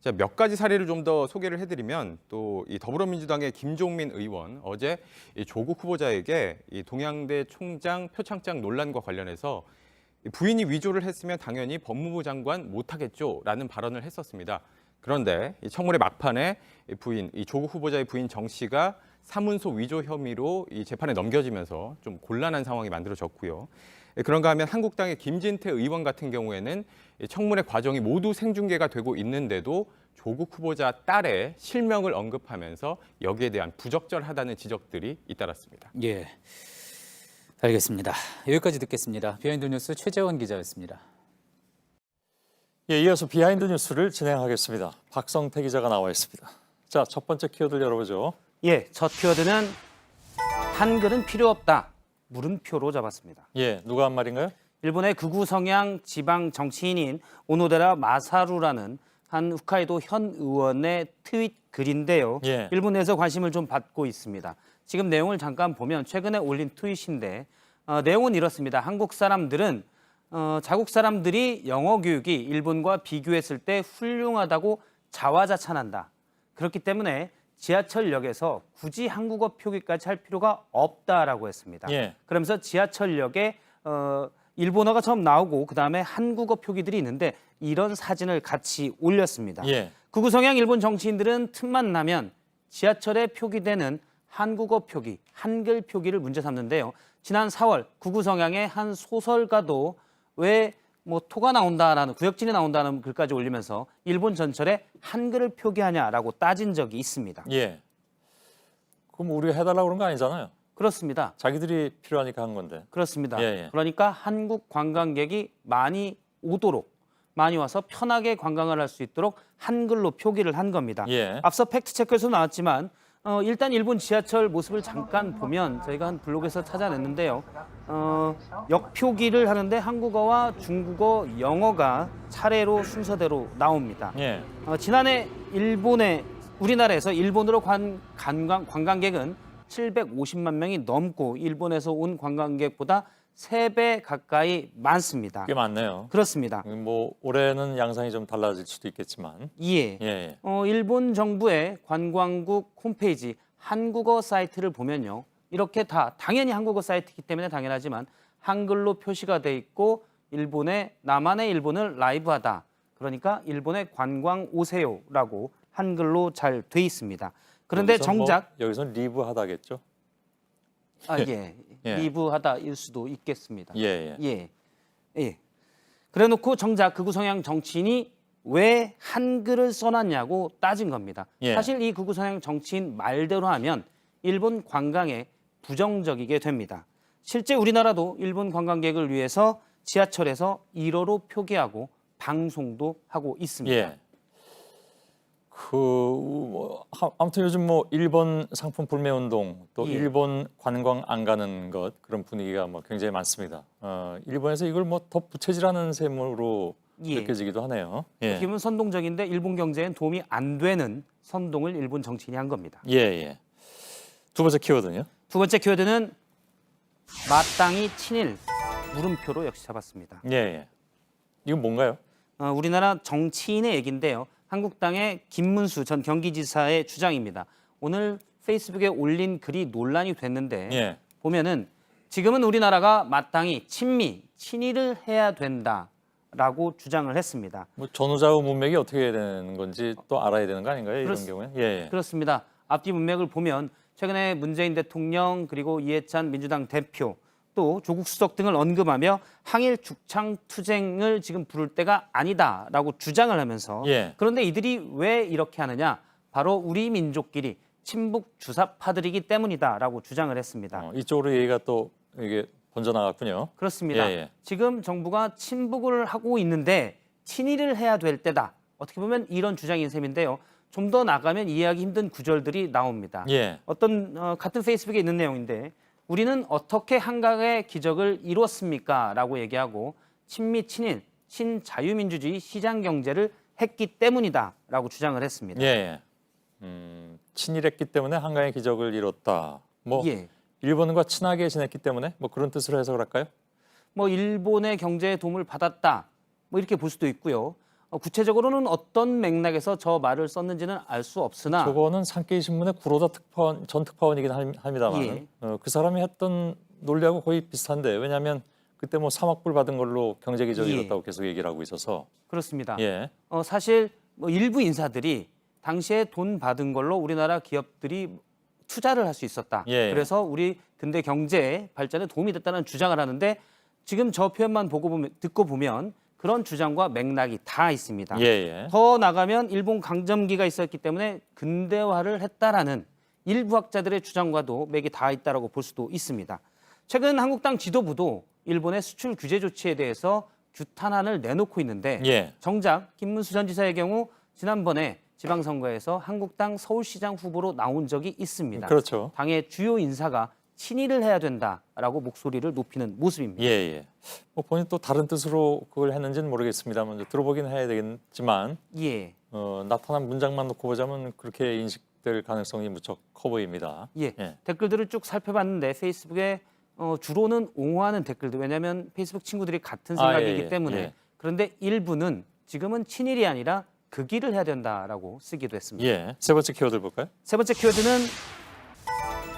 자, 몇 가지 사례를 좀 더 소개를 해드리면 또 이 더불어민주당의 김종민 의원 어제 이 조국 후보자에게 이 동양대 총장 표창장 논란과 관련해서 부인이 위조를 했으면 당연히 법무부 장관 못하겠죠라는 발언을 했었습니다. 그런데 이 청문회 막판에 부인, 이 조국 후보자의 부인 정 씨가 사문서 위조 혐의로 이 재판에 넘겨지면서 좀 곤란한 상황이 만들어졌고요. 그런가 하면 한국당의 김진태 의원 같은 경우에는 청문회 과정이 모두 생중계가 되고 있는데도 조국 후보자 딸의 실명을 언급하면서 여기에 대한 부적절하다는 지적들이 잇따랐습니다. 예, 알겠습니다. 여기까지 듣겠습니다. 비하인드 뉴스 최재원 기자였습니다. 예, 이어서 비하인드 뉴스를 진행하겠습니다. 박성태 기자가 나와 있습니다. 자, 첫 번째 키워드를 열어보죠. 예, 첫 키워드는 한글은 필요 없다. 물음표로 잡았습니다. 예, 누가 한 말인가요? 일본의 극우 성향 지방 정치인인 오노데라 마사루라는 한 홋카이도 현 의원의 트윗 글인데요. 예. 일본 내에서 관심을 좀 받고 있습니다. 지금 내용을 잠깐 보면 최근에 올린 트윗인데 내용은 이렇습니다. 한국 사람들은 자국 사람들이 영어 교육이 일본과 비교했을 때 훌륭하다고 자화자찬한다. 그렇기 때문에 지하철역에서 굳이 한국어 표기까지 할 필요가 없다라고 했습니다. 예. 그러면서 지하철역에 일본어가 처음 나오고 그다음에 한국어 표기들이 있는데 이런 사진을 같이 올렸습니다. 예. 극우 성향 일본 정치인들은 틈만 나면 지하철에 표기되는 한국어 표기, 한글 표기를 문제 삼는데요. 지난 4월 극우 성향의 한 소설가도 왜 뭐 토가 나온다라는 구역질이 나온다는 글까지 올리면서 일본 전철에 한글을 표기하냐라고 따진 적이 있습니다. 예. 그럼 우리가 해달라고 그런 거 아니잖아요. 그렇습니다. 자기들이 필요하니까 한 건데. 그렇습니다. 예, 예. 그러니까 한국 관광객이 많이 오도록 많이 와서 편하게 관광을 할 수 있도록 한글로 표기를 한 겁니다. 예. 앞서 팩트체크에서 나왔지만 일단 일본 지하철 모습을 잠깐 보면 저희가 한 블로그에서 찾아냈는데요. 역 표기를 하는데 한국어와 중국어, 영어가 차례로 순서대로 나옵니다. 예. 지난해 우리나라에서 일본으로 관광객은 750만 명이 넘고 일본에서 온 관광객보다 3배 가까이 많습니다. 꽤 많네요. 그렇습니다. 뭐 올해는 양상이 좀 달라질 수도 있겠지만. 예. 예. 일본 정부의 관광국 홈페이지 한국어 사이트를 보면요. 이렇게 다 당연히 한국어 사이트이기 때문에 당연하지만 한글로 표시가 돼 있고 나만의 일본을 라이브하다. 그러니까 일본에 관광 오세요라고 한글로 잘 돼 있습니다. 그런데 여기서 정작 여기서는 리브하다겠죠. 예. 예. 리브하다일 수도 있겠습니다. 예. 예. 그래놓고 정작 극우 성향 정치인이 왜 한글을 써놨냐고 따진 겁니다. 예. 사실 이 극우 성향 정치인 말대로 하면 일본 관광에 부정적이게 됩니다. 실제 우리나라도 일본 관광객을 위해서 지하철에서 일어로 표기하고 방송도 하고 있습니다. 예. 아무튼 요즘 뭐 일본 상품 불매 운동 또 예. 일본 관광 안 가는 것 그런 분위기가 뭐 굉장히 많습니다. 일본에서 이걸 뭐 더 부채질하는 셈으로 예. 느껴지기도 하네요. 예. 어떻게 보면 선동적인데 일본 경제엔 도움이 안 되는 선동을 일본 정치인이 한 겁니다. 예. 두 번째 키워드는요? 두 번째 키워드는 마땅히 친일 물음표로 역시 잡았습니다. 예. 이건 뭔가요? 우리나라 정치인의 얘기인데요. 한국당의 김문수 전 경기지사의 주장입니다. 오늘 페이스북에 올린 글이 논란이 됐는데 예. 보면은 지금은 우리나라가 마땅히 친일을 해야 된다라고 주장을 했습니다. 뭐 전후좌우 문맥이 어떻게 되는 건지 또 알아야 되는 거 아닌가요? 이런 경우에? 예. 그렇습니다. 앞뒤 문맥을 보면 최근에 문재인 대통령 그리고 이해찬 민주당 대표 또 조국 수석 등을 언급하며 항일 죽창 투쟁을 지금 부를 때가 아니다라고 주장을 하면서 예. 그런데 이들이 왜 이렇게 하느냐? 바로 우리 민족끼리 친북 주사파들이기 때문이다라고 주장을 했습니다. 이쪽으로 얘기가 또 이게 번져나갔군요. 그렇습니다. 예. 지금 정부가 친북을 하고 있는데 친일을 해야 될 때다. 어떻게 보면 이런 주장인 셈인데요. 좀 더 나가면 이해하기 힘든 구절들이 나옵니다. 예. 같은 페이스북에 있는 내용인데 우리는 어떻게 한강의 기적을 이뤘습니까? 라고 얘기하고 친미, 친일, 친자유민주주의 시장 경제를 했기 때문이다 라고 주장을 했습니다. 예. 친일했기 때문에 한강의 기적을 이뤘다. 뭐 예. 일본과 친하게 지냈기 때문에 뭐 그런 뜻으로 해석을 할까요? 뭐 일본의 경제에 도움을 받았다. 뭐 이렇게 볼 수도 있고요. 구체적으로는 어떤 맥락에서 저 말을 썼는지는 알 수 없으나 저거는 산케이 신문의 구로다 특파원 전 특파원이긴 합니다만 예. 그 사람이 했던 논리하고 거의 비슷한데 왜냐하면 그때 뭐 3억 불 받은 걸로 경제 기적이 예. 이렇다고 계속 얘기를 하고 있어서 그렇습니다. 예. 사실 뭐 일부 인사들이 당시에 돈 받은 걸로 우리나라 기업들이 투자를 할 수 있었다. 예. 그래서 우리 근대 경제 발전에 도움이 됐다는 주장을 하는데 지금 저 표현만 듣고 보면 그런 주장과 맥락이 다 있습니다. 예, 예. 더 나가면 일본 강점기가 있었기 때문에 근대화를 했다라는 일부 학자들의 주장과도 맥이 다 있다라고 볼 수도 있습니다. 최근 한국당 지도부도 일본의 수출 규제 조치에 대해서 규탄안을 내놓고 있는데 예. 정작 김문수 전 지사의 경우 지난번에 지방선거에서 한국당 서울시장 후보로 나온 적이 있습니다. 그렇죠. 당의 주요 인사가 친일을 해야 된다라고 목소리를 높이는 모습입니다. 예, 예. 뭐 본인 또 다른 뜻으로 그걸 했는지는 모르겠습니다만 이제 들어보긴 해야 되겠지만 예, 나타난 문장만 놓고 보자면 그렇게 인식될 가능성이 무척 커 보입니다. 예. 예. 댓글들을 쭉 살펴봤는데 페이스북에 주로는 옹호하는 댓글들, 왜냐하면 페이스북 친구들이 같은 생각이기 예, 때문에 예. 그런데 일부는 지금은 친일이 아니라 극일을 해야 된다라고 쓰기도 했습니다. 예. 세 번째 키워드 볼까요? 세 번째 키워드는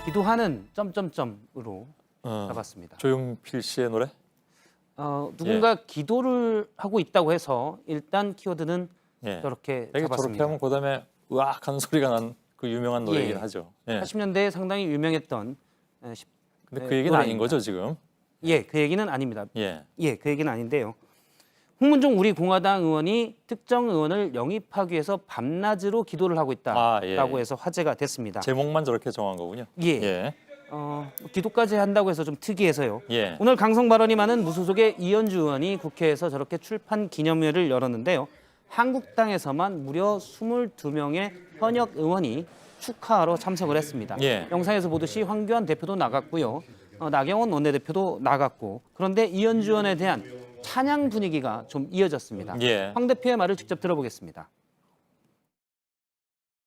기도하는 점점점으로 잡았습니다. 조용필 씨의 노래? 누군가 기도를 하고 있다고 해서 일단 키워드는 예. 저렇게 되게 저렇게 잡았습니다. 하면 그다음에 으악 하는 소리가 난 그 유명한 노래이긴 예. 하죠. 예. 80년대에 상당히 유명했던 근데 네, 그 얘기는 노래입니다. 아닌 거죠 지금? 예, 그 얘기는 아닙니다. 예. 예, 그 얘기는 아닌데요. 홍문종 우리 공화당 의원이 특정 의원을 영입하기 위해서 밤낮으로 기도를 하고 있다라고 예. 해서 화제가 됐습니다. 제목만 저렇게 정한 거군요. 예. 예. 기도까지 한다고 해서 좀 특이해서요. 예. 오늘 강성 발언이 많은 무소속의 이현주 의원이 국회에서 저렇게 출판 기념회를 열었는데요. 한국당에서만 무려 22명의 현역 의원이 축하하러 참석을 했습니다. 예. 영상에서 보듯이 황교안 대표도 나갔고요. 나경원 원내대표도 나갔고 그런데 이현주 의원에 대한 찬양 분위기가 좀 이어졌습니다. 예. 황 대표의 말을 직접 들어보겠습니다.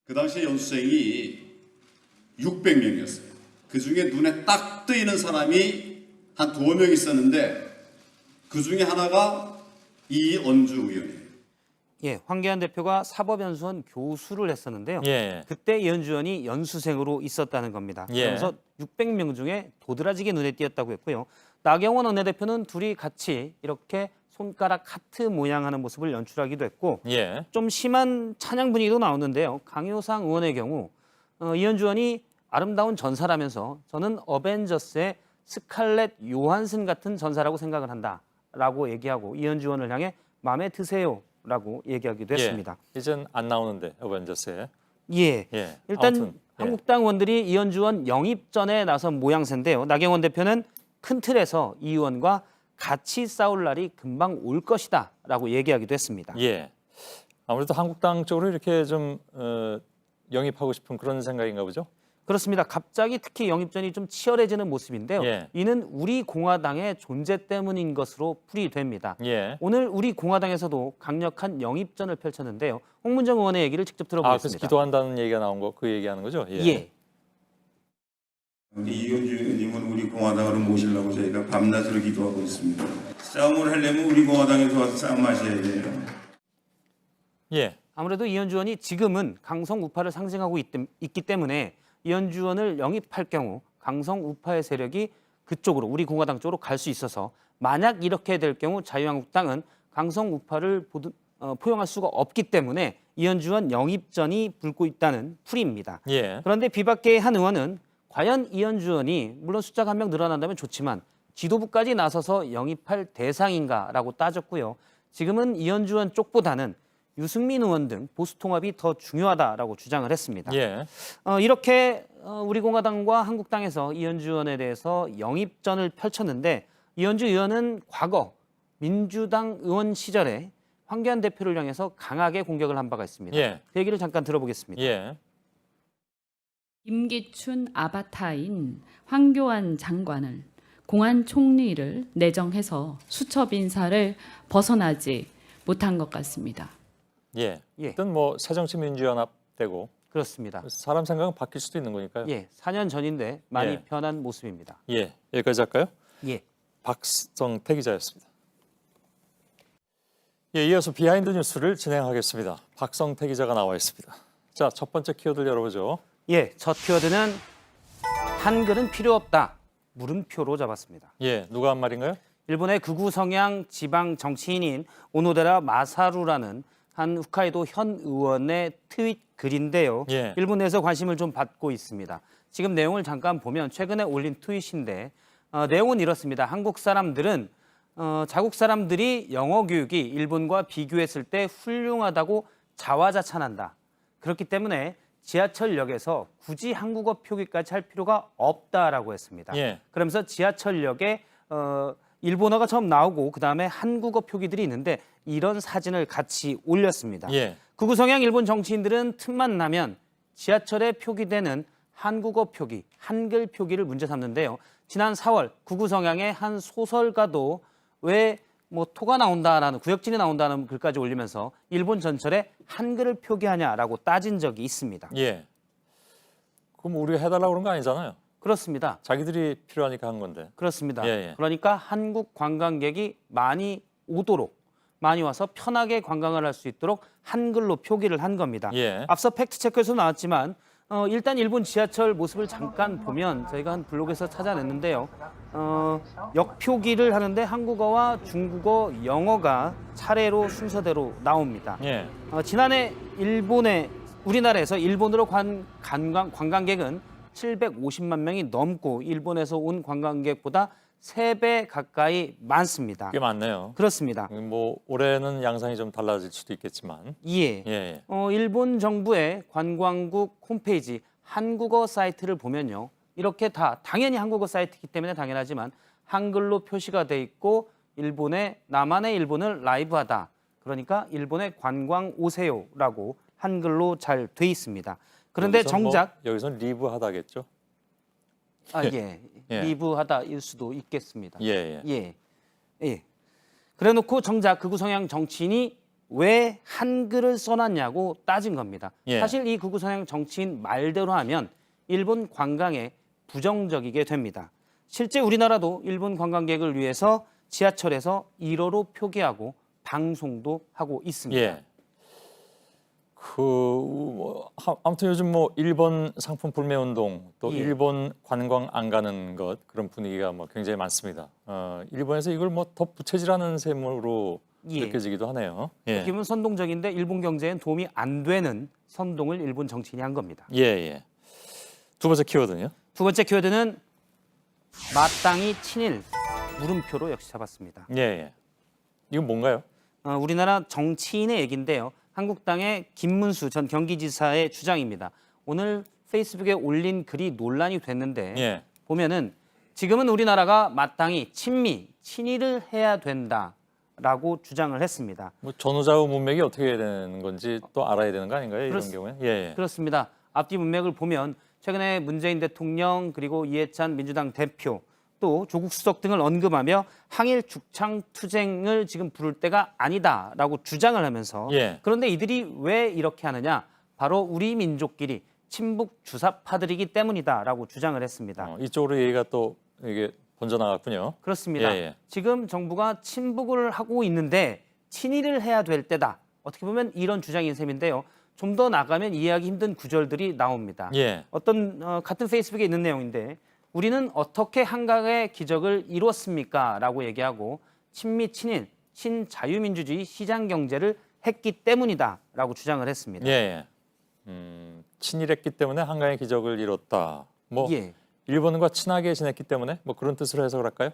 그 당시 연수생이 600명이었어요. 그중에 눈에 딱 뜨이는 사람이 한 2명 있었는데 그중에 하나가 이언주 의원이에요. 예, 황교안 대표가 사법연수원 교수를 했었는데요. 예. 그때 이현주 의원이 연수생으로 있었다는 겁니다. 예. 그래서 600명 중에 도드라지게 눈에 띄었다고 했고요. 나경원 원내대표는 둘이 같이 이렇게 손가락 하트 모양하는 모습을 연출하기도 했고 예. 좀 심한 찬양 분위기도 나오는데요. 강효상 의원의 경우 이현주 의원이 아름다운 전사라면서 저는 어벤져스의 스칼렛 요한슨 같은 전사라고 생각을 한다라고 얘기하고 이현주 의원을 향해 마음에 드세요라고 얘기하기도 했습니다. 예. 이젠 안 나오는데 어벤져스에. 예. 예. 일단 아무튼, 예. 한국당 의원들이 이현주 의원 영입전에 나선 모양새인데요. 나경원 대표는 큰 틀에서 이 의원과 같이 싸울 날이 금방 올 것이다라고 얘기하기도 했습니다. 예. 아무래도 한국당 쪽으로 이렇게 좀 영입하고 싶은 그런 생각인가 보죠. 그렇습니다. 갑자기 특히 영입전이 좀 치열해지는 모습인데요. 예. 이는 우리 공화당의 존재 때문인 것으로 풀이됩니다. 예. 오늘 우리 공화당에서도 강력한 영입전을 펼쳤는데요. 홍문정 의원의 얘기를 직접 그래서 들어보겠습니다. 기도한다는 얘기가 나온 거 그 얘기하는 거죠? 예. 우리 이현주 의원님은 우리 공화당으로 모시려고 저희가 밤낮으로 기도하고 있습니다. 싸움을 하려면 우리 공화당에서 와서 싸움하셔야 돼요. 예. 아무래도 이현주 의원이 지금은 강성 우파를 상징하고 있기 때문에 이현주 의원을 영입할 경우 강성 우파의 세력이 그쪽으로 우리 공화당 쪽으로 갈 수 있어서 만약 이렇게 될 경우 자유한국당은 강성 우파를 포용할 수가 없기 때문에 이현주 의원 영입전이 불고 있다는 풀이입니다. 예. 그런데 비박계의 한 의원은 과연 이현주 의원이 물론 숫자가 한 명 늘어난다면 좋지만 지도부까지 나서서 영입할 대상인가라고 따졌고요. 지금은 이현주 의원 쪽보다는 유승민 의원 등 보수 통합이 더 중요하다라고 주장을 했습니다. 예. 이렇게 우리 공화당과 한국당에서 이현주 의원에 대해서 영입전을 펼쳤는데 이현주 의원은 과거 민주당 의원 시절에 황교안 대표를 향해서 강하게 공격을 한 바가 있습니다. 예. 그 얘기를 잠깐 들어보겠습니다. 예. 김기춘 아바타인 황교안 장관을 공안 총리를 내정해서 수첩 인사를 벗어나지 못한 것 같습니다. 예. 예. 일단 뭐 새정치민주연합 되고 그렇습니다. 사람 생각은 바뀔 수도 있는 거니까요. 예, 4년 전인데 많이 예. 변한 모습입니다. 예. 여기까지 할까요? 예. 박성태 기자였습니다. 예, 이어서 비하인드 뉴스를 진행하겠습니다. 박성태 기자가 나와 있습니다. 자, 첫 번째 키워드를 열어보죠. 예, 첫 키워드는 한글은 필요 없다. 물음표로 잡았습니다. 예, 누가 한 말인가요? 일본의 극우 성향 지방 정치인인 오노데라 마사루라는 한 홋카이도 현 의원의 트윗 글인데요. 예. 일본 내에서 관심을 좀 받고 있습니다. 지금 내용을 잠깐 보면 최근에 올린 트윗인데 내용은 이렇습니다. 한국 사람들은 자국 사람들이 영어 교육이 일본과 비교했을 때 훌륭하다고 자화자찬한다. 그렇기 때문에 지하철역에서 굳이 한국어 표기까지 할 필요가 없다라고 했습니다. 예. 그러면서 지하철역에 일본어가 처음 나오고 그다음에 한국어 표기들이 있는데 이런 사진을 같이 올렸습니다. 예. 극우 성향 일본 정치인들은 틈만 나면 지하철에 표기되는 한국어 표기, 한글 표기를 문제 삼는데요. 지난 4월 극우 성향의 한 소설가도 왜 뭐 토가 나온다라는 구역질이 나온다는 글까지 올리면서 일본 전철에 한글을 표기하냐라고 따진 적이 있습니다. 예. 그럼 우리가 해달라고 그런 거 아니잖아요. 그렇습니다. 자기들이 필요하니까 한 건데. 그렇습니다. 예, 예. 그러니까 한국 관광객이 많이 오도록 많이 와서 편하게 관광을 할 수 있도록 한글로 표기를 한 겁니다. 예. 앞서 팩트체크에서 나왔지만 일단 일본 지하철 모습을 잠깐 보면 저희가 한 블로그에서 찾아냈는데요. 역 표기를 하는데 한국어와 중국어, 영어가 차례로 순서대로 나옵니다. 예. 지난해 우리나라에서 일본으로 관광객은 750만 명이 넘고 일본에서 온 관광객보다 3배 가까이 많습니다. 꽤 많네요. 그렇습니다. 뭐 올해는 양상이 좀 달라질 수도 있겠지만. 예. 예. 일본 정부의 관광국 홈페이지 한국어 사이트를 보면요. 이렇게 다 당연히 한국어 사이트이기 때문에 당연하지만 한글로 표시가 돼 있고 남한의 일본을 라이브하다. 그러니까 일본에 관광 오세요라고 한글로 잘 돼 있습니다. 그런데 여기선 정작 여기서는 리브하다겠죠. 예. 예. 리브하다일 수도 있겠습니다. 예. 예. 그래놓고 정작 극우 성향 정치인이 왜 한글을 써놨냐고 따진 겁니다. 예. 사실 이 극우 성향 정치인 말대로 하면 일본 관광에 부정적이게 됩니다. 실제 우리나라도 일본 관광객을 위해서 지하철에서 일어로 표기하고 방송도 하고 있습니다. 예. 아무튼 요즘 뭐 일본 상품 불매 운동 또 예. 일본 관광 안 가는 것 그런 분위기가 뭐 굉장히 많습니다. 일본에서 이걸 뭐 더 부채질하는 셈으로 예. 느껴지기도 하네요. 예. 기분 선동적인데 일본 경제엔 도움이 안 되는 선동을 일본 정치인이 한 겁니다. 예. 두 번째 키워드는요? 두 번째 키워드는 마땅히 친일 물음표로 역시 잡았습니다. 예. 이건 뭔가요? 우리나라 정치인의 얘기인데요. 한국당의 김문수 전 경기지사의 주장입니다. 오늘 페이스북에 올린 글이 논란이 됐는데 예. 보면은 지금은 우리나라가 마땅히 친일을 해야 된다라고 주장을 했습니다. 뭐 전후좌우 문맥이 어떻게 되는 건지 또 알아야 되는 거 아닌가요? 이런 경우에? 예. 그렇습니다. 앞뒤 문맥을 보면 최근에 문재인 대통령 그리고 이해찬 민주당 대표 또 조국 수석 등을 언급하며 항일 죽창 투쟁을 지금 부를 때가 아니다라고 주장을 하면서 예. 그런데 이들이 왜 이렇게 하느냐? 바로 우리 민족끼리 친북 주사파들이기 때문이다라고 주장을 했습니다. 이쪽으로 얘기가 또 이게 번져나갔군요. 그렇습니다. 예. 지금 정부가 친북을 하고 있는데 친일을 해야 될 때다. 어떻게 보면 이런 주장인 셈인데요. 좀 더 나가면 이해하기 힘든 구절들이 나옵니다. 예. 같은 페이스북에 있는 내용인데 우리는 어떻게 한강의 기적을 이뤘습니까? 라고 얘기하고 친미, 친일, 친자유민주주의 시장 경제를 했기 때문이다 라고 주장을 했습니다. 예. 친일했기 때문에 한강의 기적을 이뤘다. 뭐 예. 일본과 친하게 지냈기 때문에 뭐 그런 뜻으로 해석을 할까요?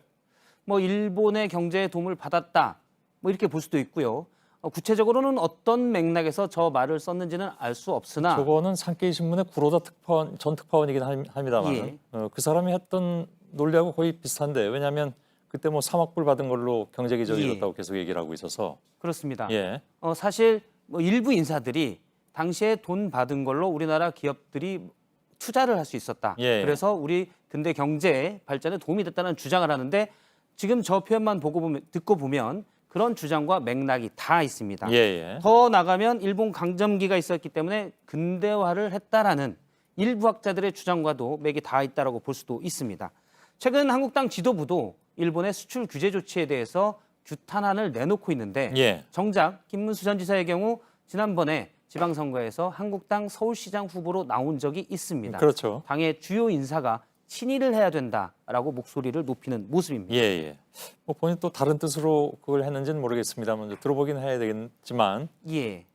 뭐 일본의 경제에 도움을 받았다. 뭐 이렇게 볼 수도 있고요. 구체적으로는 어떤 맥락에서 저 말을 썼는지는 알 수 없으나 저거는 산케이 신문의 구로다 전 특파원이긴 합니다만 예. 그 사람이 했던 논리하고 거의 비슷한데 왜냐하면 그때 뭐 3억 불 받은 걸로 경제 기적을 예. 이뤘다고 계속 얘기를 하고 있어서 그렇습니다. 예. 사실 뭐 일부 인사들이 당시에 돈 받은 걸로 우리나라 기업들이 투자를 할 수 있었다. 예. 그래서 우리 근대 경제 발전에 도움이 됐다는 주장을 하는데 지금 저 표현만 듣고 보면 그런 주장과 맥락이 다 있습니다. 예. 더 나가면 일본 강점기가 있었기 때문에 근대화를 했다라는 일부 학자들의 주장과도 맥이 다 있다라고 볼 수도 있습니다. 최근 한국당 지도부도 일본의 수출 규제 조치에 대해서 규탄안을 내놓고 있는데 예. 정작 김문수 전 지사의 경우 지난번에 지방선거에서 한국당 서울시장 후보로 나온 적이 있습니다. 그렇죠. 당의 주요 인사가 친일을 해야 된다라고 목소리를 높이는 모습입니다. 예, 예. 뭐 본인 또 다른 뜻으로 그걸 했는지는 모르겠습니다만 이제 들어보긴 해야 되겠지만 예.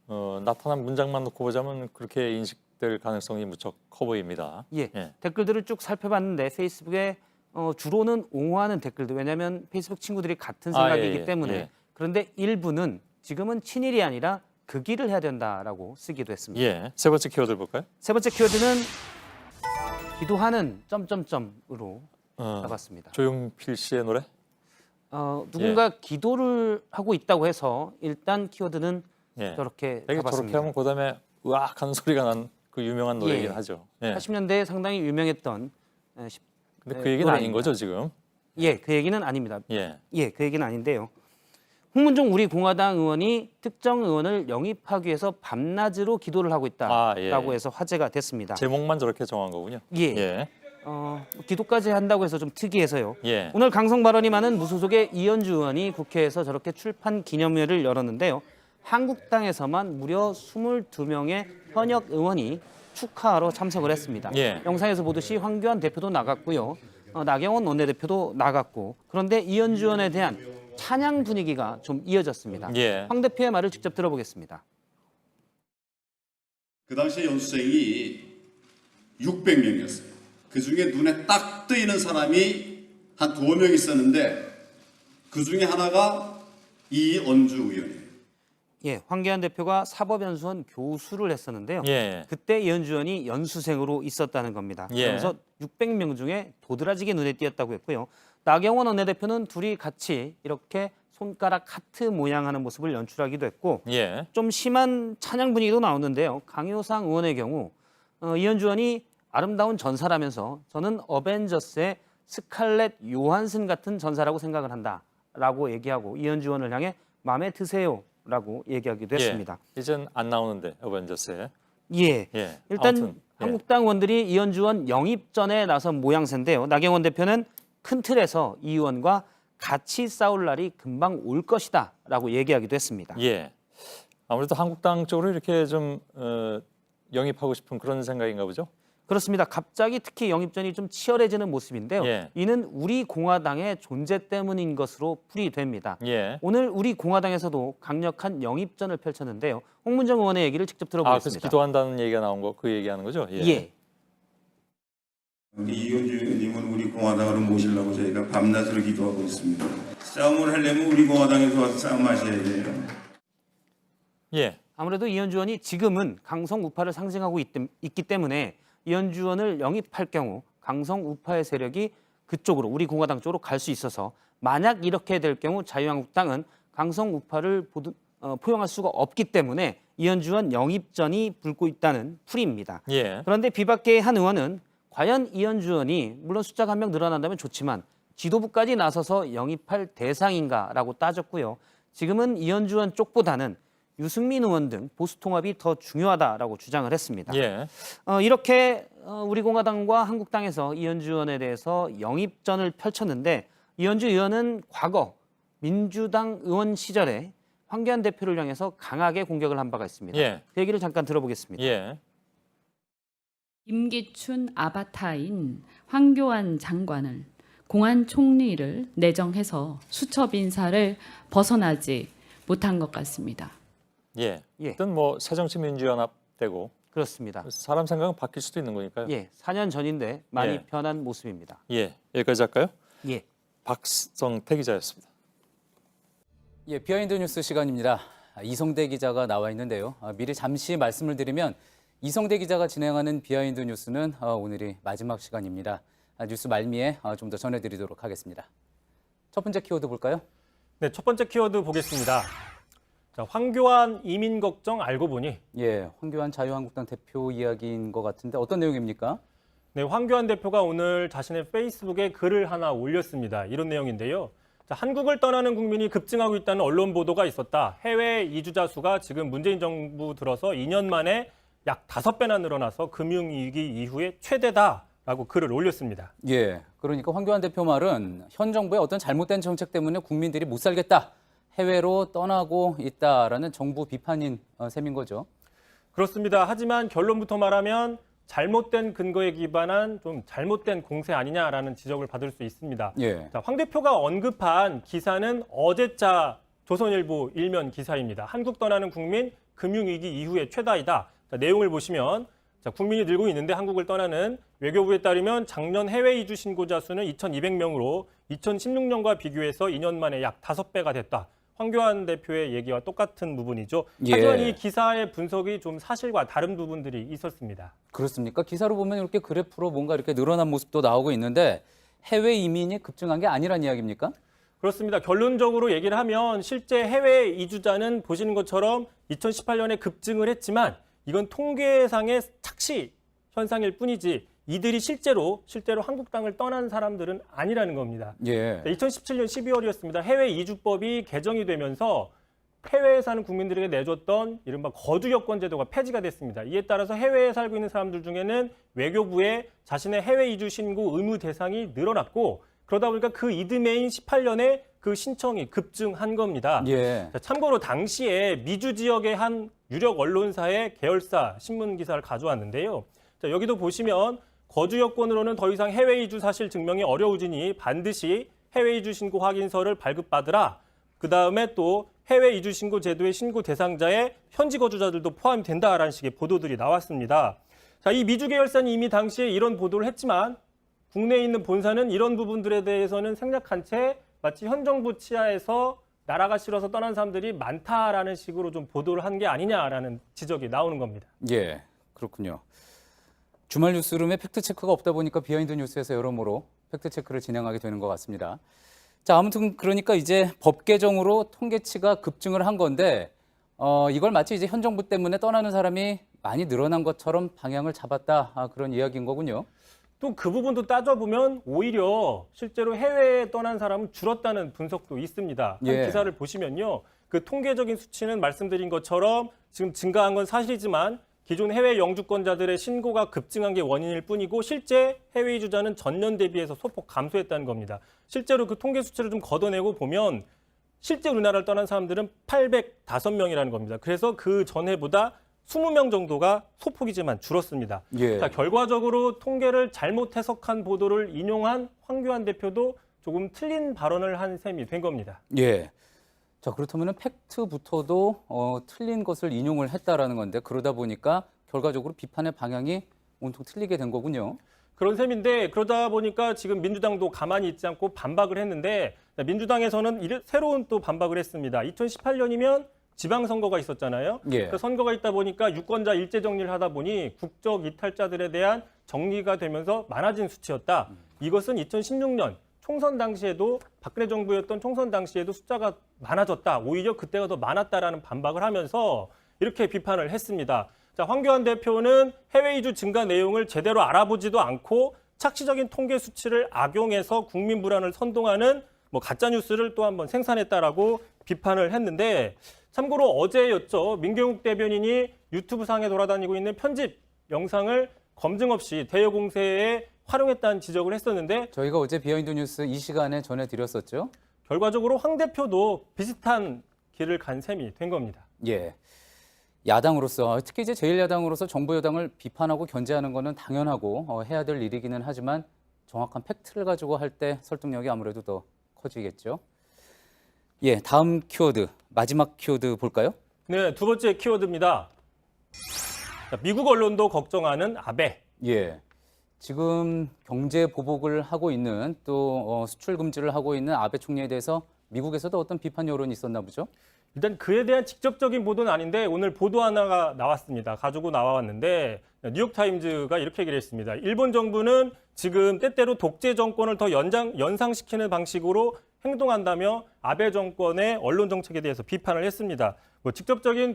나타난 문장만 놓고 보자면 그렇게 인식될 가능성이 무척 커 보입니다. 예. 댓글들을 쭉 살펴봤는데 페이스북에 주로는 옹호하는 댓글들, 왜냐하면 페이스북 친구들이 같은 생각이기 때문에 예. 그런데 일부는 지금은 친일이 아니라 극일을 해야 된다라고 쓰기도 했습니다. 예. 세 번째 키워드 볼까요? 세 번째 키워드는 기도하는 점점점으로 잡았습니다. 조용필 씨의 노래? 누군가 기도를 하고 있다고 해서 일단 키워드는 예. 저렇게 되게 잡았습니다. 저렇게 하면 그다음에 으악 하는 소리가 난 그 유명한 노래이긴 예. 하죠. 예. 80년대에 상당히 유명했던 근데 그 얘기는 노래입니다. 아닌 거죠 지금? 예, 그 얘기는 아닙니다. 예. 예, 그 얘기는 아닌데요. 홍문종 우리 공화당 의원이 특정 의원을 영입하기 위해서 밤낮으로 기도를 하고 있다라고 해서 화제가 됐습니다. 제목만 저렇게 정한 거군요. 예. 예. 기도까지 한다고 해서 좀 특이해서요. 예. 오늘 강성 발언이 많은 무소속의 이현주 의원이 국회에서 저렇게 출판 기념회를 열었는데요. 한국당에서만 무려 22명의 현역 의원이 축하하러 참석을 했습니다. 예. 영상에서 보듯이 황교안 대표도 나갔고요. 나경원 원내대표도 나갔고, 그런데 이현주 의원에 대한 찬양 분위기가 좀 이어졌습니다. 예. 황 대표의 말을 직접 들어보겠습니다. 그 당시에 연수생이 600명이었어요. 그중에 눈에 딱 뜨이는 사람이 한 2명 있었는데 그 중에 하나가 이언주 의원이에요. 예, 황교안 대표가 사법연수원 교수를 했었는데요. 예. 그때 이현주 의원이 연수생으로 있었다는 겁니다. 예. 그래서 600명 중에 도드라지게 눈에 띄었다고 했고요. 나경원 원내대표는 둘이 같이 이렇게 손가락 하트 모양하는 모습을 연출하기도 했고 예. 좀 심한 찬양 분위기도 나오는데요. 강효상 의원의 경우 이현주 의원이 아름다운 전사라면서 저는 어벤져스의 스칼렛 요한슨 같은 전사라고 생각을 한다라고 얘기하고 이현주 의원을 향해 마음에 드세요라고 얘기하기도 했습니다. 예. 이젠 안 나오는데 어벤져스에. 예. 예. 일단 아무튼, 한국당 의원들이 이현주 의원 영입전에 나선 모양새인데요. 나경원 대표는 큰 틀에서 이 의원과 같이 싸울 날이 금방 올 것이다라고 얘기하기도 했습니다. 예. 아무래도 한국당 쪽으로 이렇게 좀 영입하고 싶은 그런 생각인가 보죠? 그렇습니다. 갑자기 특히 영입전이 좀 치열해지는 모습인데요. 예. 이는 우리 공화당의 존재 때문인 것으로 풀이됩니다. 예. 오늘 우리 공화당에서도 강력한 영입전을 펼쳤는데요. 홍문정 의원의 얘기를 직접 그래서 들어보겠습니다. 기도한다는 얘기가 나온 거 그 얘기하는 거죠? 예. 우리 이현주 의원님은 우리 공화당으로 모시려고 저희가 밤낮으로 기도하고 있습니다. 싸움을 하려면 우리 공화당에서 와서 싸움하셔야 돼요. 예. 아무래도 이현주 의원이 지금은 강성 우파를 상징하고 있기 때문에 이현주 의원을 영입할 경우 강성 우파의 세력이 그쪽으로 우리 공화당 쪽으로 갈 수 있어서 만약 이렇게 될 경우 자유한국당은 강성 우파를 포용할 수가 없기 때문에 이현주 의원 영입전이 불고 있다는 풀이입니다. 예. 그런데 비박계의 한 의원은 과연 이현주 의원이 물론 숫자가 한 명 늘어난다면 좋지만 지도부까지 나서서 영입할 대상인가라고 따졌고요. 지금은 이현주 의원 쪽보다는 유승민 의원 등 보수 통합이 더 중요하다라고 주장을 했습니다. 예. 이렇게 우리 공화당과 한국당에서 이현주 의원에 대해서 영입전을 펼쳤는데 이현주 의원은 과거 민주당 의원 시절에 황교안 대표를 향해서 강하게 공격을 한 바가 있습니다. 예. 그 얘기를 잠깐 들어보겠습니다. 예. 김기춘 아바타인 황교안 장관을 공안 총리를 내정해서 수첩 인사를 벗어나지 못한 것 같습니다. 예. 예. 일단 뭐 새정치민주연합 되고 그렇습니다. 사람 생각은 바뀔 수도 있는 거니까요. 예, 4년 전인데 많이 예. 변한 모습입니다. 예. 여기까지 할까요? 예. 박성태 기자였습니다. 예, 비하인드 뉴스 시간입니다. 이성대 기자가 나와 있는데요. 미리 잠시 말씀을 드리면 이성대 기자가 진행하는 비하인드 뉴스는 오늘이 마지막 시간입니다. 뉴스 말미에 좀 더 전해드리도록 하겠습니다. 첫 번째 키워드 볼까요? 네, 첫 번째 키워드 보겠습니다. 자, 황교안 이민 걱정 알고 보니. 예, 황교안 자유한국당 대표 이야기인 것 같은데 어떤 내용입니까? 네, 황교안 대표가 오늘 자신의 페이스북에 글을 하나 올렸습니다. 이런 내용인데요. 자, 한국을 떠나는 국민이 급증하고 있다는 언론 보도가 있었다. 해외 이주자 수가 지금 문재인 정부 들어서 2년 만에 약 5배나 늘어나서 금융위기 이후에 최대다라고 글을 올렸습니다. 예, 그러니까 황교안 대표 말은 현 정부의 어떤 잘못된 정책 때문에 국민들이 못 살겠다. 해외로 떠나고 있다라는 정부 비판인 셈인 거죠. 그렇습니다. 하지만 결론부터 말하면 잘못된 근거에 기반한 좀 잘못된 공세 아니냐라는 지적을 받을 수 있습니다. 예. 자, 황 대표가 언급한 기사는 어제자 조선일보 일면 기사입니다. 한국 떠나는 국민 금융위기 이후의 최다이다. 자, 내용을 보시면 자, 국민이 늘고 있는데 한국을 떠나는 외교부에 따르면 작년 해외 이주 신고자 수는 2,200명으로 2016년과 비교해서 2년 만에 약 5배가 됐다. 황교안 대표의 얘기와 똑같은 부분이죠. 하지만 예. 이 기사의 분석이 좀 사실과 다른 부분들이 있었습니다. 그렇습니까? 기사로 보면 이렇게 그래프로 뭔가 이렇게 늘어난 모습도 나오고 있는데 해외 이민이 급증한 게 아니란 이야기입니까? 그렇습니다. 결론적으로 얘기를 하면 실제 해외 이주자는 보시는 것처럼 2018년에 급증을 했지만 이건 통계상의 착시 현상일 뿐이지 이들이 실제로 한국 땅을 떠난 사람들은 아니라는 겁니다. 예. 2017년 12월이었습니다. 해외 이주법이 개정이 되면서 해외에 사는 국민들에게 내줬던 이른바 거주 여권 제도가 폐지가 됐습니다. 이에 따라서 해외에 살고 있는 사람들 중에는 외교부에 자신의 해외 이주 신고 의무 대상이 늘어났고 그러다 보니까 그 이듬해인 18년에 그 신청이 급증한 겁니다. 예. 자, 참고로 당시에 미주 지역의 한 유력 언론사의 계열사 신문 기사를 가져왔는데요. 자, 여기도 보시면 거주 여건으로는 더 이상 해외 이주 사실 증명이 어려우지니 반드시 해외 이주 신고 확인서를 발급받으라. 그다음에 또 해외 이주 신고 제도의 신고 대상자에 현지 거주자들도 포함이 된다라는 식의 보도들이 나왔습니다. 자, 이 미주 계열사는 이미 당시에 이런 보도를 했지만 국내에 있는 본사는 이런 부분들에 대해서는 생략한 채 마치 현 정부 치하에서 나라가 싫어서 떠난 사람들이 많다라는 식으로 좀 보도를 한 게 아니냐라는 지적이 나오는 겁니다. 예, 그렇군요. 주말 뉴스룸에 팩트체크가 없다 보니까 비하인드 뉴스에서 여러모로 팩트체크를 진행하게 되는 것 같습니다. 자, 아무튼 그러니까 이제 법 개정으로 통계치가 급증을 한 건데 이걸 마치 이제 현 정부 때문에 떠나는 사람이 많이 늘어난 것처럼 방향을 잡았다 그런 이야기인 거군요. 또 그 부분도 따져보면 오히려 실제로 해외에 떠난 사람은 줄었다는 분석도 있습니다. 한 예. 기사를 보시면요. 그 통계적인 수치는 말씀드린 것처럼 지금 증가한 건 사실이지만 기존 해외 영주권자들의 신고가 급증한 게 원인일 뿐이고 실제 해외 이주자는 전년 대비해서 소폭 감소했다는 겁니다. 실제로 그 통계 수치를 좀 걷어내고 보면 실제 우리나라를 떠난 사람들은 805명이라는 겁니다. 그래서 그 전해보다 20명 정도가 소폭이지만 줄었습니다. 예. 자, 결과적으로 통계를 잘못 해석한 보도를 인용한 황교안 대표도 조금 틀린 발언을 한 셈이 된 겁니다. 예. 자, 그렇다면 팩트부터도 틀린 것을 인용을 했다라는 건데 그러다 보니까 결과적으로 비판의 방향이 온통 틀리게 된 거군요. 그런 셈인데 그러다 보니까 지금 민주당도 가만히 있지 않고 반박을 했는데 민주당에서는 새로운 또 반박을 했습니다. 2018년이면 지방선거가 있었잖아요. 예. 그 선거가 있다 보니까 유권자 일제 정리를 하다 보니 국적 이탈자들에 대한 정리가 되면서 많아진 수치였다. 이것은 2016년 총선 당시에도 박근혜 정부였던 총선 당시에도 숫자가 많아졌다. 오히려 그때가 더 많았다라는 반박을 하면서 이렇게 비판을 했습니다. 자, 황교안 대표는 해외 이주 증가 내용을 제대로 알아보지도 않고 착시적인 통계 수치를 악용해서 국민 불안을 선동하는 가짜 뉴스를 또 한번 생산했다라고 비판을 했는데 참고로 어제였죠. 민경욱 대변인이 유튜브 상에 돌아다니고 있는 편집 영상을 검증 없이 대여 공세에 활용했다는 지적을 했었는데 저희가 어제 비하인드 뉴스 이 시간에 전해드렸었죠. 결과적으로 황 대표도 비슷한 길을 간 셈이 된 겁니다. 예. 야당으로서 특히 이제 제1야당으로서 정부 여당을 비판하고 견제하는 것은 당연하고 해야 될 일이기는 하지만 정확한 팩트를 가지고 할 때 설득력이 아무래도 더 커지겠죠. 예, 다음 키워드, 마지막 키워드 볼까요? 네, 두 번째 키워드입니다. 자, 미국 언론도 걱정하는 아베. 예, 지금 경제 보복을 하고 있는 또 수출 금지를 하고 있는 아베 총리에 대해서 미국에서도 어떤 비판 여론이 있었나 보죠? 일단 그에 대한 직접적인 보도는 아닌데 오늘 보도 하나가 나왔습니다. 가지고 나왔는데 뉴욕타임즈가 이렇게 얘기를 했습니다. 일본 정부는 지금 때때로 독재 정권을 더 연상시키는 방식으로 행동한다며 아베 정권의 언론 정책에 대해서 비판을 했습니다. 직접적인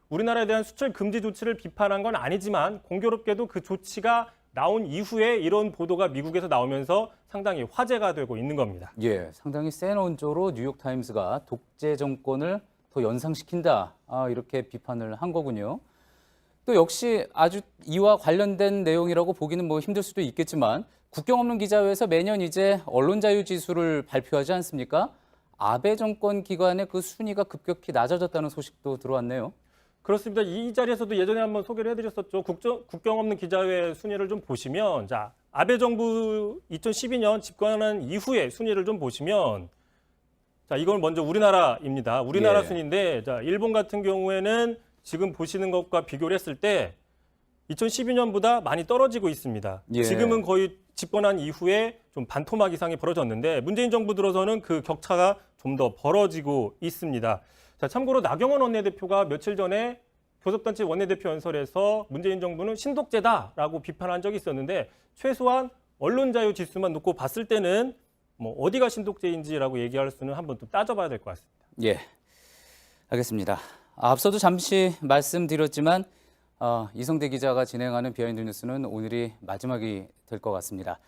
우리나라에 대한 수출 금지 조치를 비판한 건 아니지만 공교롭게도 그 조치가 나온 이후에 이런 보도가 미국에서 나오면서 상당히 화제가 되고 있는 겁니다. 예, 상당히 센 언조로 뉴욕타임스가 독재 정권을 더 연상시킨다 이렇게 비판을 한 거군요. 또 역시 아주 이와 관련된 내용이라고 보기는 힘들 수도 있겠지만 국경 없는 기자회에서 매년 이제 언론 자유 지수를 발표하지 않습니까? 아베 정권 기간에 그 순위가 급격히 낮아졌다는 소식도 들어왔네요. 그렇습니다. 이 자리에서도 예전에 한번 소개를 해드렸었죠. 국경 없는 기자회 순위를 좀 보시면, 자, 아베 정부 2012년 집권한 이후의 순위를 좀 보시면, 자, 이건 먼저 우리나라입니다. 우리나라 예. 순위인데, 자, 일본 같은 경우에는 지금 보시는 것과 비교를 했을 때 2012년보다 많이 떨어지고 있습니다. 예. 지금은 거의 집권한 이후에 좀 반토막 이상이 벌어졌는데 문재인 정부 들어서는 그 격차가 좀 더 벌어지고 있습니다. 자, 참고로 나경원 원내대표가 며칠 전에 교섭단체 원내대표 연설에서 문재인 정부는 신독제다라고 비판한 적이 있었는데 최소한 언론 자유 지수만 놓고 봤을 때는 뭐 어디가 신독제인지라고 얘기할 수는 한번 좀 따져봐야 될 것 같습니다. 예, 알겠습니다. 앞서도 잠시 말씀드렸지만 이성대 기자가 진행하는 비하인드 뉴스는 오늘이 마지막이 될 것 같습니다.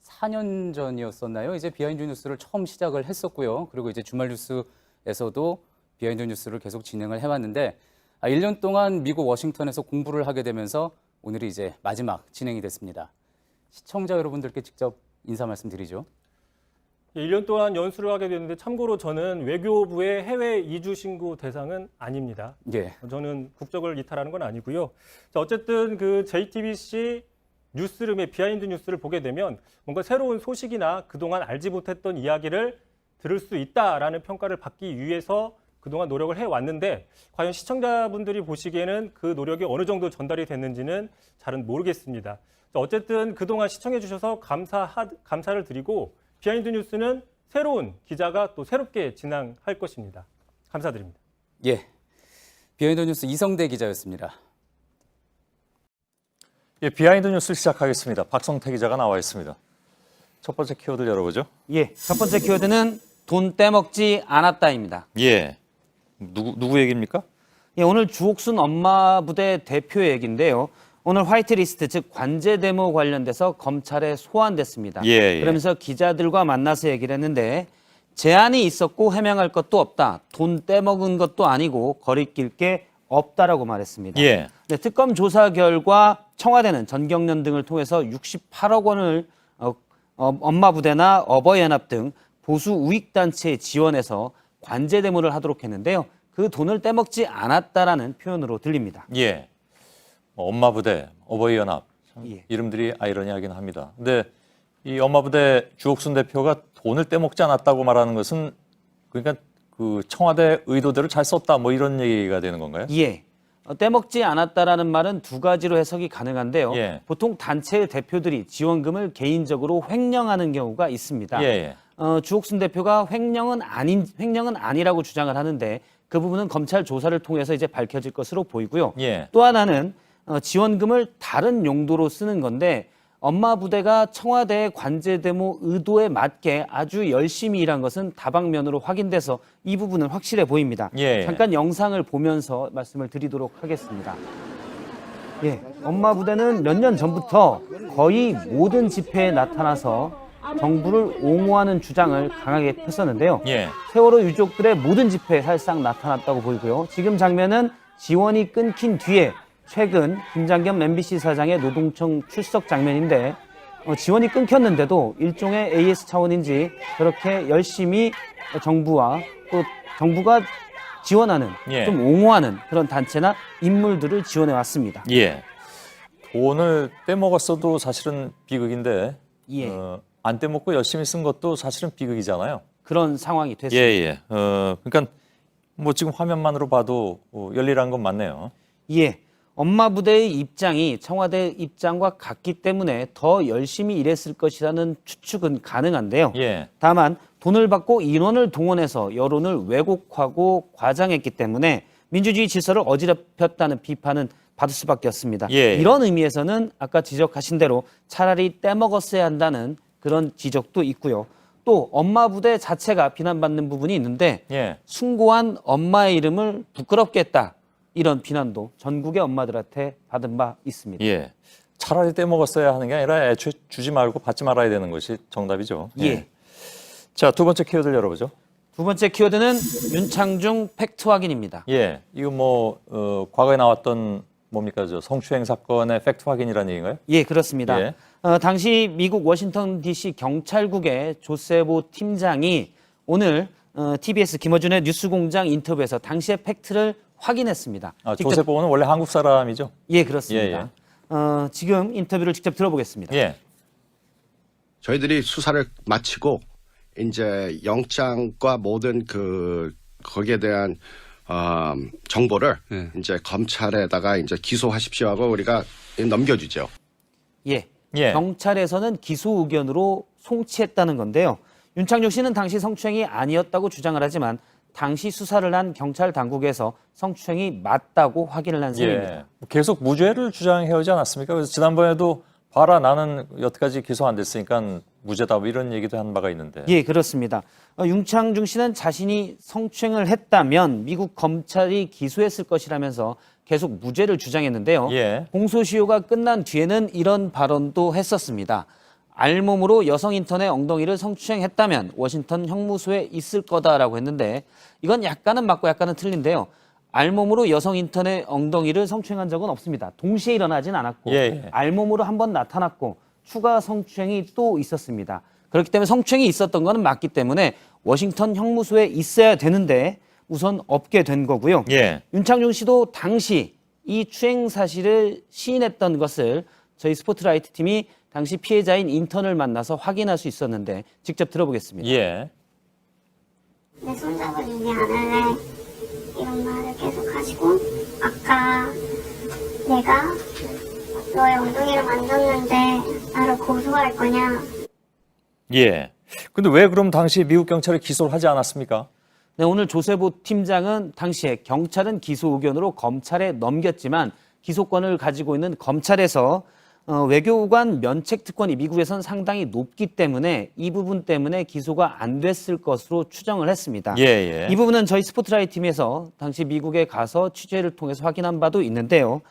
4년 전이었었나요? 이제 비하인드 뉴스를 처음 시작을 했었고요. 그리고 이제 주말 뉴스에서도 비하인드 뉴스를 계속 진행을 해왔는데 1년 동안 미국 워싱턴에서 공부를 하게 되면서 오늘이 이제 마지막 진행이 됐습니다. 시청자 여러분들께 직접 인사 말씀드리죠. 1년 동안 연수를 하게 됐는데 참고로 저는 외교부의 해외 이주 신고 대상은 아닙니다. 예. 저는 국적을 이탈하는 건 아니고요. 자, 어쨌든 그 JTBC 뉴스룸의 비하인드 뉴스를 보게 되면 뭔가 새로운 소식이나 그동안 알지 못했던 이야기를 들을 수 있다라는 평가를 받기 위해서 그동안 노력을 해왔는데 과연 시청자분들이 보시기에는 그 노력이 어느 정도 전달이 됐는지는 잘은 모르겠습니다. 자, 어쨌든 그동안 시청해 주셔서 감사를 드리고 비하인드 뉴스는 새로운 기자가 또 새롭게 진행할 것입니다. 감사드립니다. 예, 비하인드 뉴스 이성대 기자였습니다. 예, 비하인드 뉴스 시작하겠습니다. 박성태 기자가 나와 있습니다. 첫 번째 키워드 열어보죠. 예, 첫 번째 키워드는 돈 떼먹지 않았다입니다. 예, 누구 얘기입니까? 예, 오늘 주옥순 엄마 부대 대표 얘기인데요. 오늘 화이트리스트, 즉 관제 데모 관련돼서 검찰에 소환됐습니다. 예. 그러면서 기자들과 만나서 얘기를 했는데 제안이 있었고 해명할 것도 없다. 돈 떼먹은 것도 아니고 거리낄 게 없다라고 말했습니다. 예. 네, 특검 조사 결과 청와대는 전경련 등을 통해서 68억 원을 엄마 부대나 어버이연합 등 보수 우익단체에 지원해서 관제 데모를 하도록 했는데요. 그 돈을 떼먹지 않았다라는 표현으로 들립니다. 예. 엄마 부대, 어버이 연합 예. 이름들이 아이러니하긴 합니다. 근데 이 엄마 부대 주옥순 대표가 돈을 떼먹지 않았다고 말하는 것은 그러니까 그 청와대 의도대로 잘 썼다 뭐 이런 얘기가 되는 건가요? 예. 떼먹지 않았다라는 말은 두 가지로 해석이 가능한데요. 예. 보통 단체의 대표들이 지원금을 개인적으로 횡령하는 경우가 있습니다. 예. 주옥순 대표가 횡령은 아니라고 주장을 하는데 그 부분은 검찰 조사를 통해서 이제 밝혀질 것으로 보이고요. 예. 또 하나는 지원금을 다른 용도로 쓰는 건데 엄마 부대가 청와대의 관제 데모 의도에 맞게 아주 열심히 일한 것은 다방면으로 확인돼서 이 부분은 확실해 보입니다. 예. 잠깐 영상을 보면서 말씀을 드리도록 하겠습니다. 예, 엄마 부대는 몇 년 전부터 거의 모든 집회에 나타나서 정부를 옹호하는 주장을 강하게 폈었는데요. 예. 세월호 유족들의 모든 집회에 사실상 나타났다고 보이고요. 지금 장면은 지원이 끊긴 뒤에 최근 김장겸 MBC 사장의 노동청 출석 장면인데 지원이 끊겼는데도 일종의 AS 차원인지 저렇게 열심히 정부와 또 정부가 지원하는 예. 좀 옹호하는 그런 단체나 인물들을 지원해 왔습니다. 예. 돈을 떼먹었어도 사실은 비극인데 예. 안 떼먹고 열심히 쓴 것도 사실은 비극이잖아요. 그런 상황이 됐습니다. 예. 그러니까 뭐 지금 화면만으로 봐도 열일한 건 맞네요. 예. 엄마 부대의 입장이 청와대 입장과 같기 때문에 더 열심히 일했을 것이라는 추측은 가능한데요. 예. 다만 돈을 받고 인원을 동원해서 여론을 왜곡하고 과장했기 때문에 민주주의 질서를 어지럽혔다는 비판은 받을 수밖에 없습니다. 예. 이런 의미에서는 아까 지적하신 대로 차라리 떼먹었어야 한다는 그런 지적도 있고요. 또 엄마 부대 자체가 비난받는 부분이 있는데 예. 숭고한 엄마의 이름을 부끄럽게 했다. 이런 비난도 전국의 엄마들한테 받은 바 있습니다. 예. 차라리 떼먹었어야 하는 게 아니라 애초에 주지 말고 받지 말아야 되는 것이 정답이죠. 예. 자, 두 번째 키워드를 열어보죠. 두 번째 키워드는 윤창중 팩트 확인입니다. 예. 이거 뭐 과거에 나왔던 뭡니까 저 성추행 사건의 팩트 확인이라는 얘기인가요? 예, 그렇습니다. 예. 당시 미국 워싱턴 DC 경찰국의 조세보 팀장이 오늘 TBS 김어준의 뉴스공장 인터뷰에서 당시의 팩트를 확인했습니다. 조세호는 원래 한국 사람이죠? 예, 그렇습니다. 지금 인터뷰를 직접 들어보겠습니다. 예. 저희들이 수사를 마치고 이제 영장과 모든 거기에 대한 정보를 이제 검찰에다가 이제 기소하십시오 하고 우리가 넘겨주죠. 예. 경찰에서는 기소 의견으로 송치했다는 건데요. 윤창중 씨는 당시 성추행이 아니었다고 주장을 하지만 당시 수사를 한 경찰 당국에서 성추행이 맞다고 확인을 한 셈입니다. 계속 무죄를 주장해오지 않았습니까? 그래서 지난번에도 봐라 나는 여태까지 기소 안 됐으니까 무죄다 뭐 이런 얘기도 한 바가 있는데. 예, 그렇습니다. 윤창중 씨는 자신이 성추행을 했다면 미국 검찰이 기소했을 것이라면서 계속 무죄를 주장했는데요. 공소시효가 끝난 뒤에는 이런 발언도 했었습니다. 알몸으로 여성 인턴의 엉덩이를 성추행했다면 워싱턴 형무소에 있을 거다라고 했는데 이건 약간은 맞고 약간은 틀린데요. 알몸으로 여성 인턴의 엉덩이를 성추행한 적은 없습니다. 동시에 일어나진 않았고 알몸으로 한 번 나타났고 추가 성추행이 또 있었습니다. 그렇기 때문에 성추행이 있었던 거는 맞기 때문에 워싱턴 형무소에 있어야 되는데 우선 없게 된 거고요. 윤창중 씨도 당시 이 추행 사실을 시인했던 것을 저희 스포트라이트 팀이 당시 피해자인 인턴을 만나서 확인할 수 있었는데 직접 들어보겠습니다. 내 손잡을 얘기 안 할래 이런 말을 계속 하시고 아까 내가 너의 엉덩이를 만졌는데 나를 고소할 거냐. 근데 왜 그럼 당시 미국 경찰이 기소를 하지 않았습니까? 네, 오늘 조세호 팀장은 당시에 경찰은 기소 의견으로 검찰에 넘겼지만 기소권을 가지고 있는 검찰에서 외교관 면책 특권이 미국에선 상당히 높기 때문에 이 부분 때문에 기소가 안 됐을 것으로 추정을 했습니다. 이 부분은 저희 스포트라이트 팀에서 당시 미국에 가서 취재를 통해서 확인한 바도 있는데요.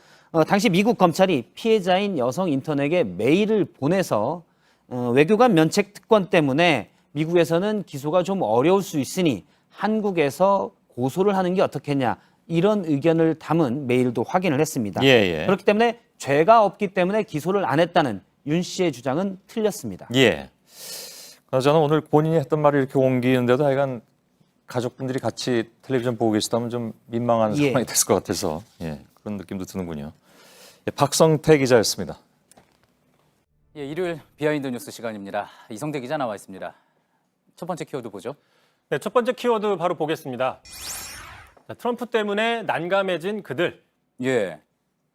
당시 미국 검찰이 피해자인 여성 인턴에게 메일을 보내서 외교관 면책 특권 때문에 미국에서는 기소가 좀 어려울 수 있으니 한국에서 고소를 하는 게 어떻겠냐 이런 의견을 담은 메일도 확인을 했습니다. 그렇기 때문에 죄가 없기 때문에 기소를 안 했다는 윤 씨의 주장은 틀렸습니다. 저는 오늘 본인이 했던 말을 이렇게 옮기는데도 하여간 가족분들이 같이 텔레비전 보고 계시다면 좀 민망한 상황이 됐을 것 같아서 그런 느낌도 드는군요. 박성태 기자였습니다. 일요일 비하인드 뉴스 시간입니다. 이성대 기자 나와 있습니다. 첫 번째 키워드 보죠. 네, 첫 번째 키워드 바로 보겠습니다. 트럼프 때문에 난감해진 그들.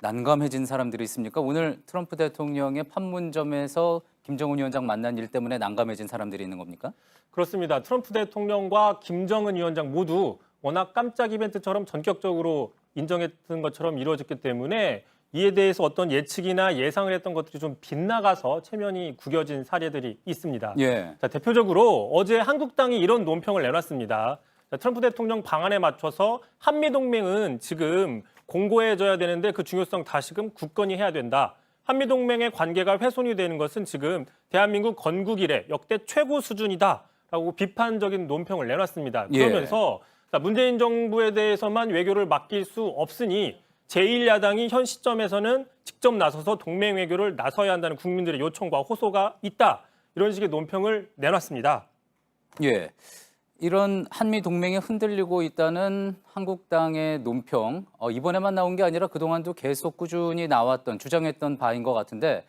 난감해진 사람들이 있습니까? 오늘 트럼프 대통령의 판문점에서 김정은 위원장 만난 일 때문에 난감해진 사람들이 있는 겁니까? 그렇습니다. 트럼프 대통령과 김정은 위원장 모두 워낙 깜짝 이벤트처럼 전격적으로 인정했던 것처럼 이루어졌기 때문에 이에 대해서 어떤 예측이나 예상을 했던 것들이 좀 빗나가서 체면이 구겨진 사례들이 있습니다. 자, 대표적으로 어제 한국당이 이런 논평을 내놨습니다. 자, 트럼프 대통령 방안에 맞춰서 한미동맹은 지금 공고해져야 되는데 그 중요성 다시금 굳건히 해야 된다. 한미동맹의 관계가 훼손이 되는 것은 지금 대한민국 건국 이래 역대 최고 수준이다라고 비판적인 논평을 내놨습니다. 그러면서 문재인 정부에 대해서만 외교를 맡길 수 없으니 제1야당이 현 시점에서는 직접 나서서 동맹 외교를 나서야 한다는 국민들의 요청과 호소가 있다. 이런 식의 논평을 내놨습니다. 이런 한미 동맹이 흔들리고 있다는 한국당의 논평, 이번에만 나온 게 아니라 그동안도 계속 꾸준히 나왔던, 주장했던 바인 것 같은데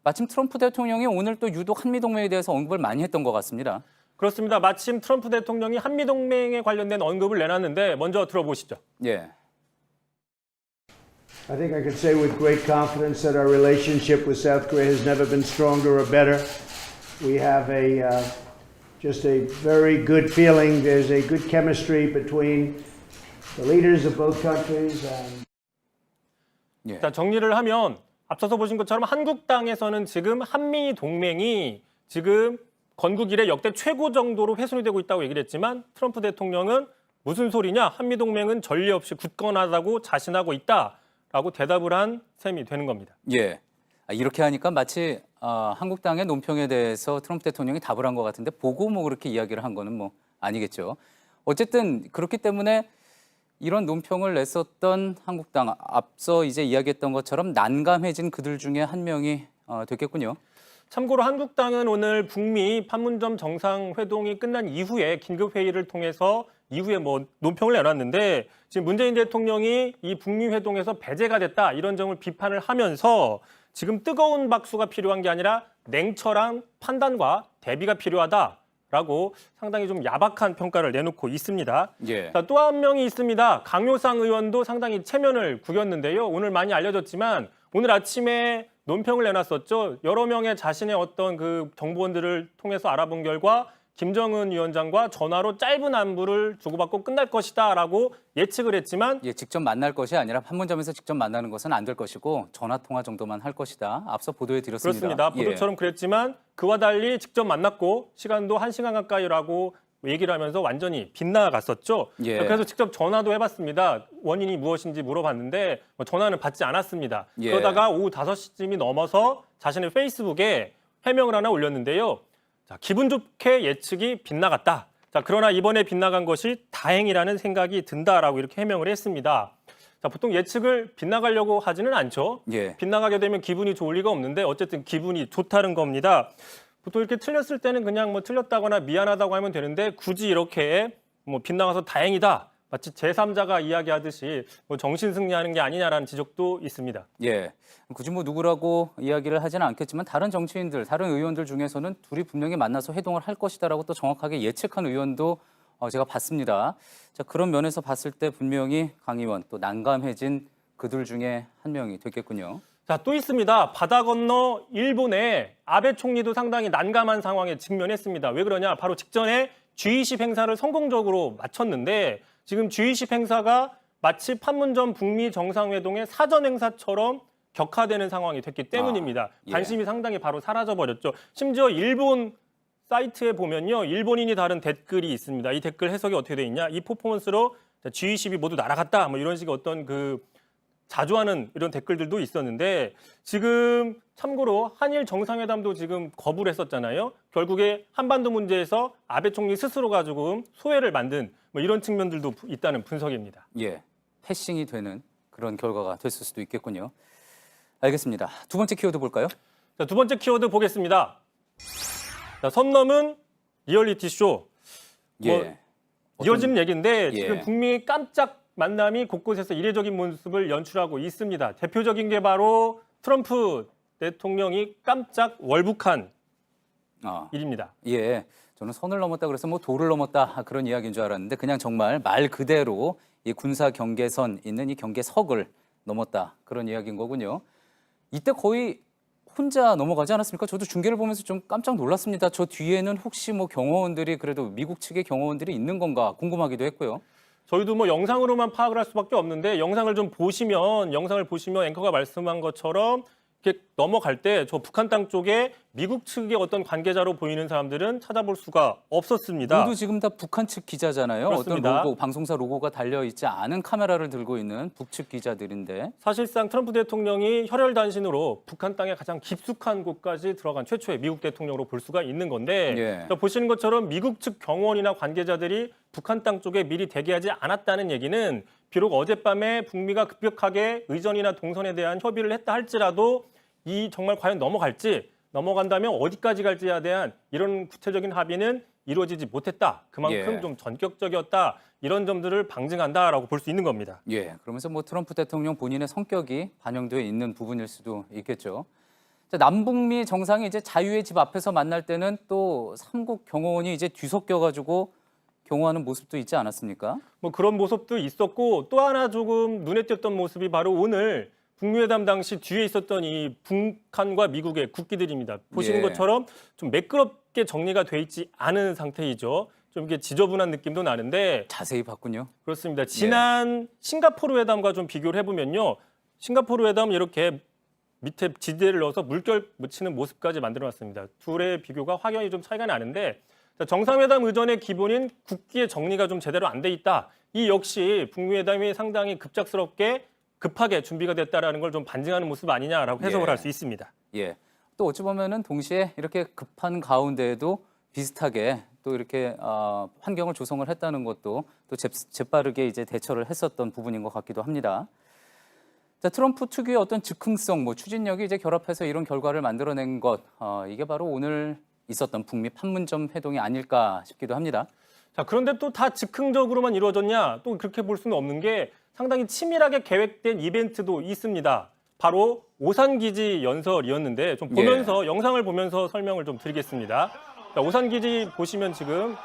마침 트럼프 대통령이 오늘 또 유독 한미 동맹에 대해서 언급을 많이 했던 것 같습니다. 그렇습니다. 마침 트럼프 대통령이 한미 동맹에 관련된 언급을 내놨는데 먼저 들어보시죠. I think I can say with great confidence that our relationship with South Korea has never been stronger or better. We have just a very good feeling. There's a good chemistry between the leaders of both countries. 자, 정리를 하면 앞서서 보신 것처럼 한국당에서는 지금 한미 동맹이 지금 건국 이래 역대 최고 정도로 훼손이 되고 있다고 얘기를 했지만 트럼프 대통령은 무슨 소리냐? 한미 동맹은 전례 없이 굳건하다고 자신하고 있다라고 대답을 한 셈이 되는 겁니다. 이렇게 하니까 마치 한국당의 논평에 대해서 트럼프 대통령이 답을 한 것 같은데 보고 뭐 그렇게 이야기를 한 거는 뭐 아니겠죠. 어쨌든 그렇기 때문에 이런 논평을 냈었던 한국당, 앞서 이제 이야기했던 것처럼 난감해진 그들 중에 한 명이 됐겠군요. 참고로 한국당은 오늘 북미 판문점 정상회동이 끝난 이후에 긴급회의를 통해서 이후에 뭐 논평을 내놨는데 지금 문재인 대통령이 이 북미 회동에서 배제가 됐다 이런 점을 비판을 하면서 지금 뜨거운 박수가 필요한 게 아니라 냉철한 판단과 대비가 필요하다라고 상당히 좀 야박한 평가를 내놓고 있습니다. 예. 또 한 명이 있습니다. 강효상 의원도 상당히 체면을 구겼는데요. 오늘 많이 알려졌지만 오늘 아침에 논평을 내놨었죠. 여러 명의 자신의 어떤 그 정보원들을 통해서 알아본 결과 김정은 위원장과 전화로 짧은 안부를 주고받고 끝날 것이다라고 예측을 했지만 직접 만날 것이 아니라 판문점에서 직접 만나는 것은 안 될 것이고 전화 통화 정도만 할 것이다. 앞서 보도해 드렸습니다. 그렇습니다. 보도처럼 그랬지만 그와 달리 직접 만났고 시간도 1시간 가까이라고 얘기를 하면서 완전히 빗나갔었죠. 그래서 직접 전화도 해봤습니다. 원인이 무엇인지 물어봤는데 전화는 받지 않았습니다. 그러다가 오후 5시쯤이 넘어서 자신의 페이스북에 해명을 하나 올렸는데요. 자, 기분 좋게 예측이 빗나갔다. 자, 그러나 이번에 빗나간 것이 다행이라는 생각이 든다라고 이렇게 해명을 했습니다. 자, 보통 예측을 빗나가려고 하지는 않죠. 빗나가게 되면 기분이 좋을 리가 없는데 어쨌든 기분이 좋다는 겁니다. 보통 이렇게 틀렸을 때는 그냥 뭐 틀렸다거나 미안하다고 하면 되는데 굳이 이렇게 뭐 빗나가서 다행이다. 마치 제3자가 이야기하듯이 뭐 정신승리하는 게 아니냐라는 지적도 있습니다. 굳이 뭐 누구라고 이야기를 하지는 않겠지만 다른 정치인들, 다른 의원들 중에서는 둘이 분명히 만나서 회동을 할 것이다라고 또 정확하게 예측한 의원도 제가 봤습니다. 자, 그런 면에서 봤을 때 분명히 강 의원 또 난감해진 그들 중에 한 명이 됐겠군요. 자, 또 있습니다. 바다 건너 일본의 아베 총리도 상당히 난감한 상황에 직면했습니다. 왜 그러냐? 바로 직전에 G20 행사를 성공적으로 마쳤는데 지금 G20 행사가 마치 판문점 북미 정상회동의 사전 행사처럼 격화되는 상황이 됐기 때문입니다. 관심이 상당히 바로 사라져버렸죠. 심지어 일본 사이트에 보면요. 일본인이 다른 댓글이 있습니다. 이 댓글 해석이 어떻게 돼 있냐? 이 퍼포먼스로 G20이 모두 날아갔다. 뭐 이런 식의 어떤 그 자주 하는 이런 댓글들도 있었는데 지금 참고로 한일 정상회담도 지금 거부를 했었잖아요. 결국에 한반도 문제에서 아베 총리 스스로가 조금 소외를 만든 뭐 이런 측면들도 있다는 분석입니다. 패싱이 되는 그런 결과가 됐을 수도 있겠군요. 알겠습니다. 두 번째 키워드 볼까요? 자, 두 번째 키워드 보겠습니다. 자, 선 넘은 리얼리티 쇼. 이어지는 얘기인데 지금 북미 깜짝 만남이 곳곳에서 이례적인 모습을 연출하고 있습니다. 대표적인 게 바로 트럼프 대통령이 깜짝 월북한 일입니다. 저는 선을 넘었다 그래서 뭐 도를 넘었다 그런 이야기인 줄 알았는데 그냥 정말 말 그대로 이 군사 경계선 있는 이 경계석을 넘었다 그런 이야기인 거군요. 이때 거의 혼자 넘어가지 않았습니까? 저도 중계를 보면서 좀 깜짝 놀랐습니다. 저 뒤에는 혹시 뭐 경호원들이 그래도 미국 측의 경호원들이 있는 건가 궁금하기도 했고요. 저희도 뭐 영상으로만 파악을 할 수밖에 없는데 영상을 보시면 앵커가 말씀한 것처럼 이렇게 넘어갈 때 저 북한 땅 쪽에 미국 측의 어떤 관계자로 보이는 사람들은 찾아볼 수가 없었습니다. 모두 지금 다 북한 측 기자잖아요. 그렇습니다. 어떤 로고, 방송사 로고가 달려있지 않은 카메라를 들고 있는 북측 기자들인데 사실상 트럼프 대통령이 혈혈단신으로 북한 땅의 가장 깊숙한 곳까지 들어간 최초의 미국 대통령으로 볼 수가 있는 건데 보시는 것처럼 미국 측 경호원이나 관계자들이 북한 땅 쪽에 미리 대기하지 않았다는 얘기는 비록 어젯밤에 북미가 급격하게 의전이나 동선에 대한 협의를 했다 할지라도 이 정말 과연 넘어간다면 어디까지 갈지에 대한 이런 구체적인 합의는 이루어지지 못했다. 그만큼 좀 전격적이었다. 이런 점들을 방증한다라고 볼 수 있는 겁니다. 그러면서 뭐 트럼프 대통령 본인의 성격이 반영되어 있는 부분일 수도 있겠죠. 자, 남북미 정상이 이제 자유의 집 앞에서 만날 때는 또 삼국 경호원이 이제 뒤섞여가지고 경호하는 모습도 있지 않았습니까? 뭐 그런 모습도 있었고 또 하나 조금 눈에 띄었던 모습이 바로 오늘 북미회담 당시 뒤에 있었던 이 북한과 미국의 국기들입니다. 보시는 것처럼 좀 매끄럽게 정리가 돼 있지 않은 상태이죠. 좀 이게 지저분한 느낌도 나는데 자세히 봤군요. 그렇습니다. 지난 싱가포르 회담과 좀 비교를 해보면요. 싱가포르 회담 이렇게 밑에 지대를 넣어서 물결 묻히는 모습까지 만들어놨습니다. 둘의 비교가 확연히 좀 차이가 나는데 정상회담 의전의 기본인 국기의 정리가 좀 제대로 안 돼 있다. 이 역시 북미회담이 상당히 급하게 준비가 됐다라는 걸 좀 반증하는 모습 아니냐라고 해석을 할 수 있습니다. 또 어찌 보면은 동시에 이렇게 급한 가운데에도 비슷하게 또 이렇게 환경을 조성을 했다는 것도 또 재빠르게 이제 대처를 했었던 부분인 것 같기도 합니다. 자, 트럼프 특유의 어떤 즉흥성, 추진력이 이제 결합해서 이런 결과를 만들어낸 것, 이게 바로 오늘 있었던 북미 판문점 회동이 아닐까 싶기도 합니다. 자, 그런데 또 다 즉흥적으로만 이루어졌냐? 또 그렇게 볼 수는 없는 게 상당히 치밀하게 계획된 이벤트도 있습니다. 바로 오산기지 연설이었는데 좀 보면서 영상을 보면서 설명을 좀 드리겠습니다. 자, 오산기지 보시면 지금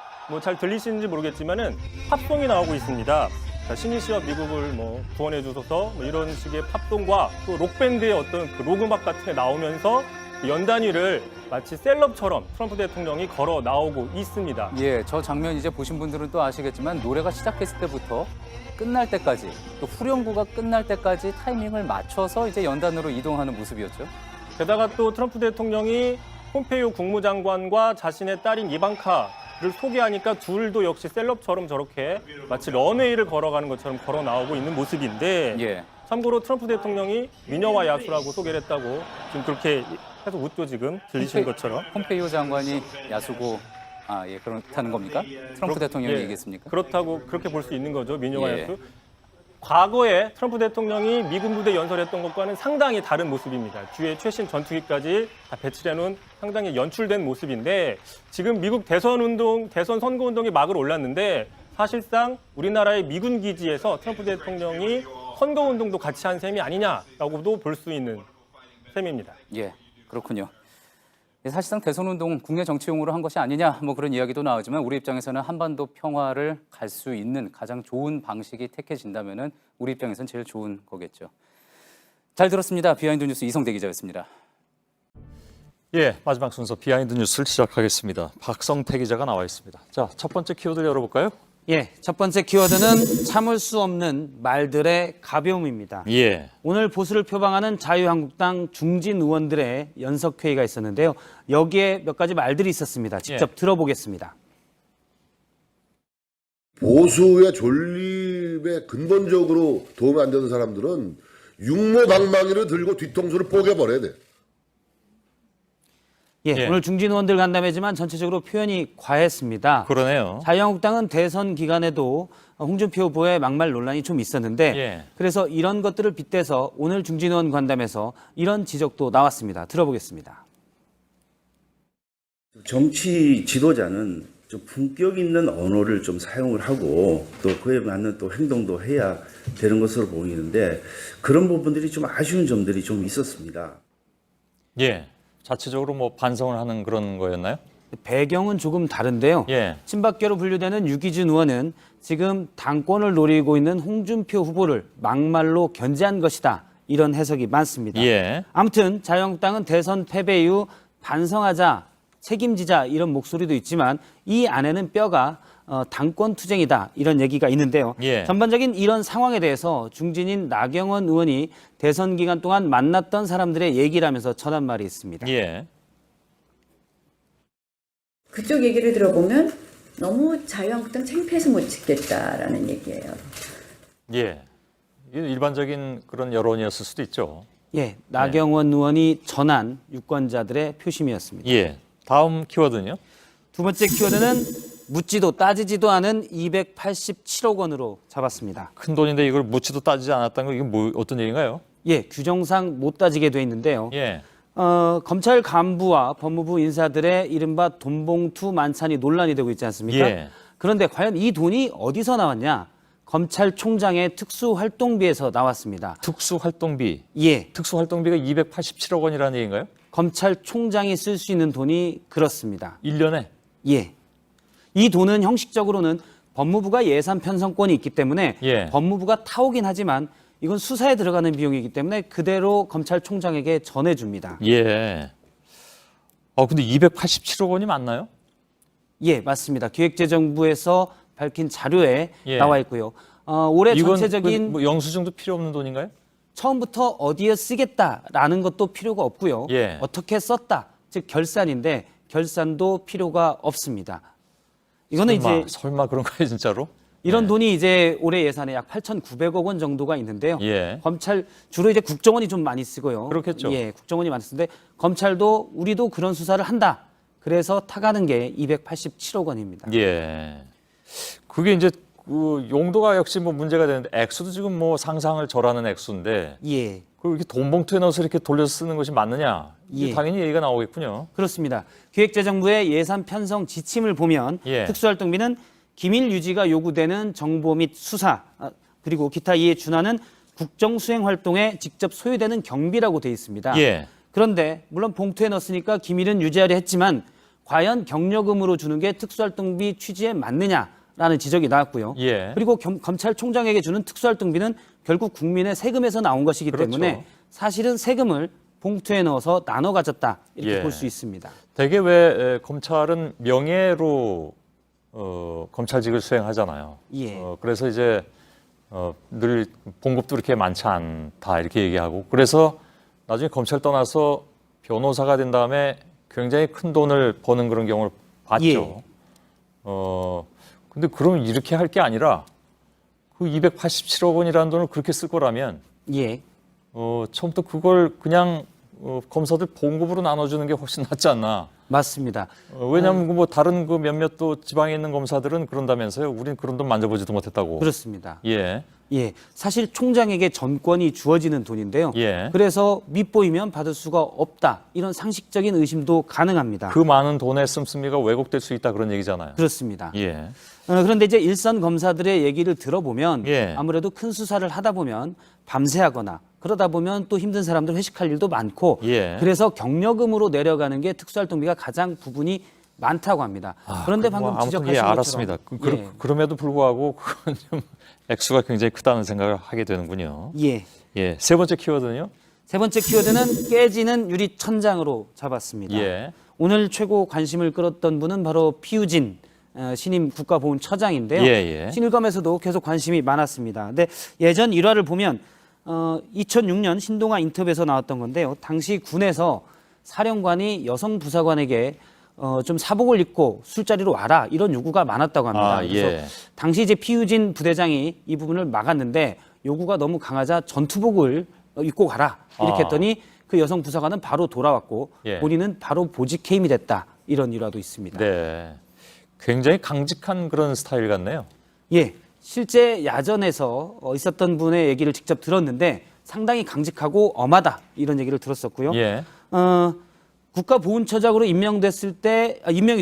잘 들리시는지 모르겠지만은 팝송이 나오고 있습니다. 자, 신이 씨와 미국을 구원해 주소서 이런 식의 팝송과 또 록밴드의 어떤 그 록음악 같은 게 나오면서 연단위를 마치 셀럽처럼 트럼프 대통령이 걸어 나오고 있습니다. 예, 저 장면 이제 보신 분들은 또 아시겠지만 노래가 시작했을 때부터 끝날 때까지 또 후렴구가 끝날 때까지 타이밍을 맞춰서 이제 연단으로 이동하는 모습이었죠. 게다가 또 트럼프 대통령이 폼페이오 국무장관과 자신의 딸인 이방카를 소개하니까 둘도 역시 셀럽처럼 저렇게 마치 런웨이를 걸어가는 것처럼 걸어 나오고 있는 모습인데 참고로 트럼프 대통령이 미녀와 야수라고 소개를 했다고 지금 그렇게 해서 웃죠 지금 들리시는 것처럼. 폼페이오 장관이 야수고 그렇다는 겁니까? 트럼프 대통령이 얘기했습니까? 그렇다고 그렇게 볼 수 있는 거죠. 미녀와 야수. 과거에 트럼프 대통령이 미군 부대 연설했던 것과는 상당히 다른 모습입니다. 뒤에 최신 전투기까지 다 배치해 놓은 상당히 연출된 모습인데 지금 미국 대선 선거운동이 막을 올랐는데 사실상 우리나라의 미군 기지에서 트럼프 대통령이 선거운동도 같이 한 셈이 아니냐라고도 볼 수 있는 셈입니다. 예, 그렇군요. 사실상 대선운동 국내 정치용으로 한 것이 아니냐 그런 이야기도 나오지만 우리 입장에서는 한반도 평화를 갈 수 있는 가장 좋은 방식이 택해진다면 우리 입장에서는 제일 좋은 거겠죠. 잘 들었습니다. 비하인드 뉴스 이성대 기자였습니다. 예, 마지막 순서 비하인드 뉴스를 시작하겠습니다. 박성태 기자가 나와 있습니다. 자, 첫 번째 키워드 열어볼까요? 예, 첫 번째 키워드는 참을 수 없는 말들의 가벼움입니다. 예. 오늘 보수를 표방하는 자유한국당 중진 의원들의 연석회의가 있었는데요. 여기에 몇 가지 말들이 있었습니다. 직접 들어보겠습니다. 보수의 존립에 근본적으로 도움이 안 되는 사람들은 육모방망이를 들고 뒤통수를 뽀개버려야 돼. 오늘 중진 의원들 간담회지만 전체적으로 표현이 과했습니다. 그러네요. 자유한국당은 대선 기간에도 홍준표 후보의 막말 논란이 좀 있었는데 그래서 이런 것들을 빗대서 오늘 중진 의원 간담회에서 이런 지적도 나왔습니다. 들어보겠습니다. 정치 지도자는 좀 품격 있는 언어를 좀 사용을 하고 또 그에 맞는 또 행동도 해야 되는 것으로 보이는데 그런 부분들이 좀 아쉬운 점들이 좀 있었습니다. 예. 자체적으로 반성을 하는 그런 거였나요? 배경은 조금 다른데요. 친박계로 분류되는 유기준 의원은 지금 당권을 노리고 있는 홍준표 후보를 막말로 견제한 것이다. 이런 해석이 많습니다. 아무튼 자유한국당은 대선 패배 이후 반성하자, 책임지자 이런 목소리도 있지만 이 안에는 뼈가 당권 투쟁이다 이런 얘기가 있는데요. 전반적인 이런 상황에 대해서 중진인 나경원 의원이 대선 기간 동안 만났던 사람들의 얘기를 하면서 전한 말이 있습니다. 그쪽 얘기를 들어보면 너무 자유한국당 창피해서 못 찍겠다라는 얘기예요. 예, 일반적인 그런 여론이었을 수도 있죠. 나경원 의원이 전한 유권자들의 표심이었습니다. 다음 키워드는요? 두 번째 키워드는 묻지도 따지지도 않은 287억 원으로 잡았습니다. 큰 돈인데 이걸 묻지도 따지지 않았다는 거 이게 어떤 얘기인가요? 규정상 못 따지게 돼 있는데요. 검찰 간부와 법무부 인사들의 이른바 돈봉투 만찬이 논란이 되고 있지 않습니까? 그런데 과연 이 돈이 어디서 나왔냐? 검찰총장의 특수활동비에서 나왔습니다. 특수활동비? 특수활동비가 287억 원이라는 얘기인가요? 검찰총장이 쓸 수 있는 돈이 그렇습니다. 1년에? 이 돈은 형식적으로는 법무부가 예산 편성권이 있기 때문에 법무부가 타오긴 하지만 이건 수사에 들어가는 비용이기 때문에 그대로 검찰총장에게 전해줍니다. 근데 287억 원이 맞나요? 맞습니다. 기획재정부에서 밝힌 자료에 나와 있고요. 올해 전체적인 영수증도 필요 없는 돈인가요? 처음부터 어디에 쓰겠다라는 것도 필요가 없고요. 어떻게 썼다, 즉 결산인데 결산도 필요가 없습니다. 이거는 설마 그런가요, 진짜로? 이런 돈이 이제 올해 예산에 약 8,900억 원 정도가 있는데요. 검찰 주로 이제 국정원이 좀 많이 쓰고요. 그렇겠죠. 국정원이 많이 쓰는데 검찰도 우리도 그런 수사를 한다. 그래서 타가는 게 287억 원입니다. 그게 이제 그 용도가 역시 뭐 문제가 되는데 액수도 지금 뭐 상상을 절하는 액수인데 예. 그걸 이렇게 돈 봉투에 넣어서 이렇게 돌려서 쓰는 것이 맞느냐? 이게 예. 당연히 얘기가 나오겠군요. 그렇습니다. 기획재정부의 예산 편성 지침을 보면 예. 특수활동비는 기밀 유지가 요구되는 정보 및 수사 그리고 기타 이에 준하는 국정 수행 활동에 직접 소요되는 경비라고 돼 있습니다. 예. 그런데 물론 봉투에 넣었으니까 기밀은 유지하려 했지만 과연 경력금으로 주는 게 특수활동비 취지에 맞느냐라는 지적이 나왔고요. 예. 그리고 검찰총장에게 주는 특수활동비는 결국 국민의 세금에서 나온 것이기 그렇죠. 때문에 사실은 세금을 봉투에 넣어서 나눠 가졌다 이렇게 예. 볼 수 있습니다. 대개 왜 검찰은 명예로 검찰직을 수행하잖아요. 예. 그래서 이제 늘 봉급도 그렇게 많지 않다 이렇게 얘기하고 그래서 나중에 검찰 떠나서 변호사가 된 다음에 굉장히 큰 돈을 버는 그런 경우를 봤죠. 예. 근데 그러면 이렇게 할 게 아니라 그 287억 원이라는 돈을 그렇게 쓸 거라면 예. 처음부터 그걸 그냥 검사들 봉급으로 나눠주는 게 훨씬 낫지 않나. 맞습니다. 왜냐하면 뭐 다른 그 몇몇 또 지방에 있는 검사들은 그런다면서요. 우린 그런 돈 만져보지도 못했다고. 그렇습니다. 예. 예, 사실 총장에게 전권이 주어지는 돈인데요. 예. 그래서 밉보이면 받을 수가 없다. 이런 상식적인 의심도 가능합니다. 그 많은 돈의 씀씀이가 왜곡될 수 있다 그런 얘기잖아요. 그렇습니다. 예. 그런데 이제 일선 검사들의 얘기를 들어보면 예. 아무래도 큰 수사를 하다 보면 밤새 하거나 그러다 보면 또 힘든 사람들 회식할 일도 많고 예. 그래서 경력금으로 내려가는 게 특수활동비가 가장 부분이 많다고 합니다. 그런데 방금 아무튼 지적하신 예, 것처럼 알았습니다. 예. 그럼에도 불구하고 그건 좀 액수가 굉장히 크다는 생각을 하게 되는군요. 예. 예. 세 번째 키워드는요? 세 번째 키워드는 깨지는 유리 천장으로 잡았습니다. 예. 오늘 최고 관심을 끌었던 분은 바로 피우진 신임 국가보훈처장인데요. 예. 신일검에서도 계속 관심이 많았습니다. 근데 예전 일화를 보면 2006년 신동아 인터뷰에서 나왔던 건데요. 당시 군에서 사령관이 여성 부사관에게 좀 사복을 입고 술자리로 와라 이런 요구가 많았다고 합니다. 예. 그래서 당시 이제 피우진 부대장이 이 부분을 막았는데 요구가 너무 강하자 전투복을 입고 가라 이렇게 했더니 그 여성 부사관은 바로 돌아왔고 예. 본인은 바로 보직 해임이 됐다 이런 일화도 있습니다. 네. 굉장히 강직한 그런 스타일 같네요. 예, 실제 야전에서 있었던 분의 얘기를 직접 들었는데 상당히 강직하고 엄하다 이런 얘기를 들었었고요. 예. 국가보훈처장으로 임명이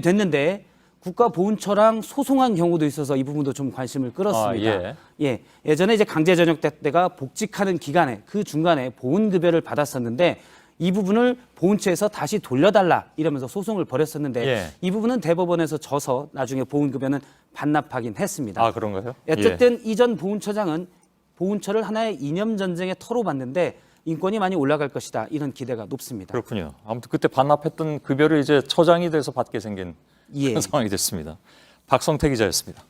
됐는데 국가보훈처랑 소송한 경우도 있어서 이 부분도 좀 관심을 끌었습니다. 예, 예전에 이제 강제전역 때가 복직하는 기간에 그 중간에 보훈급여를 받았었는데 이 부분을 보훈처에서 다시 돌려달라 이러면서 소송을 벌였었는데 예. 이 부분은 대법원에서 져서 나중에 보훈급여는 반납하긴 했습니다. 아, 그런가요? 어쨌든 이전 보훈처장은 보훈처를 하나의 이념 전쟁의 터로 봤는데 인권이 많이 올라갈 것이다 이런 기대가 높습니다. 그렇군요. 아무튼 그때 반납했던 급여를 이제 처장이 돼서 받게 생긴 그런 상황이 됐습니다. 박성태 기자였습니다.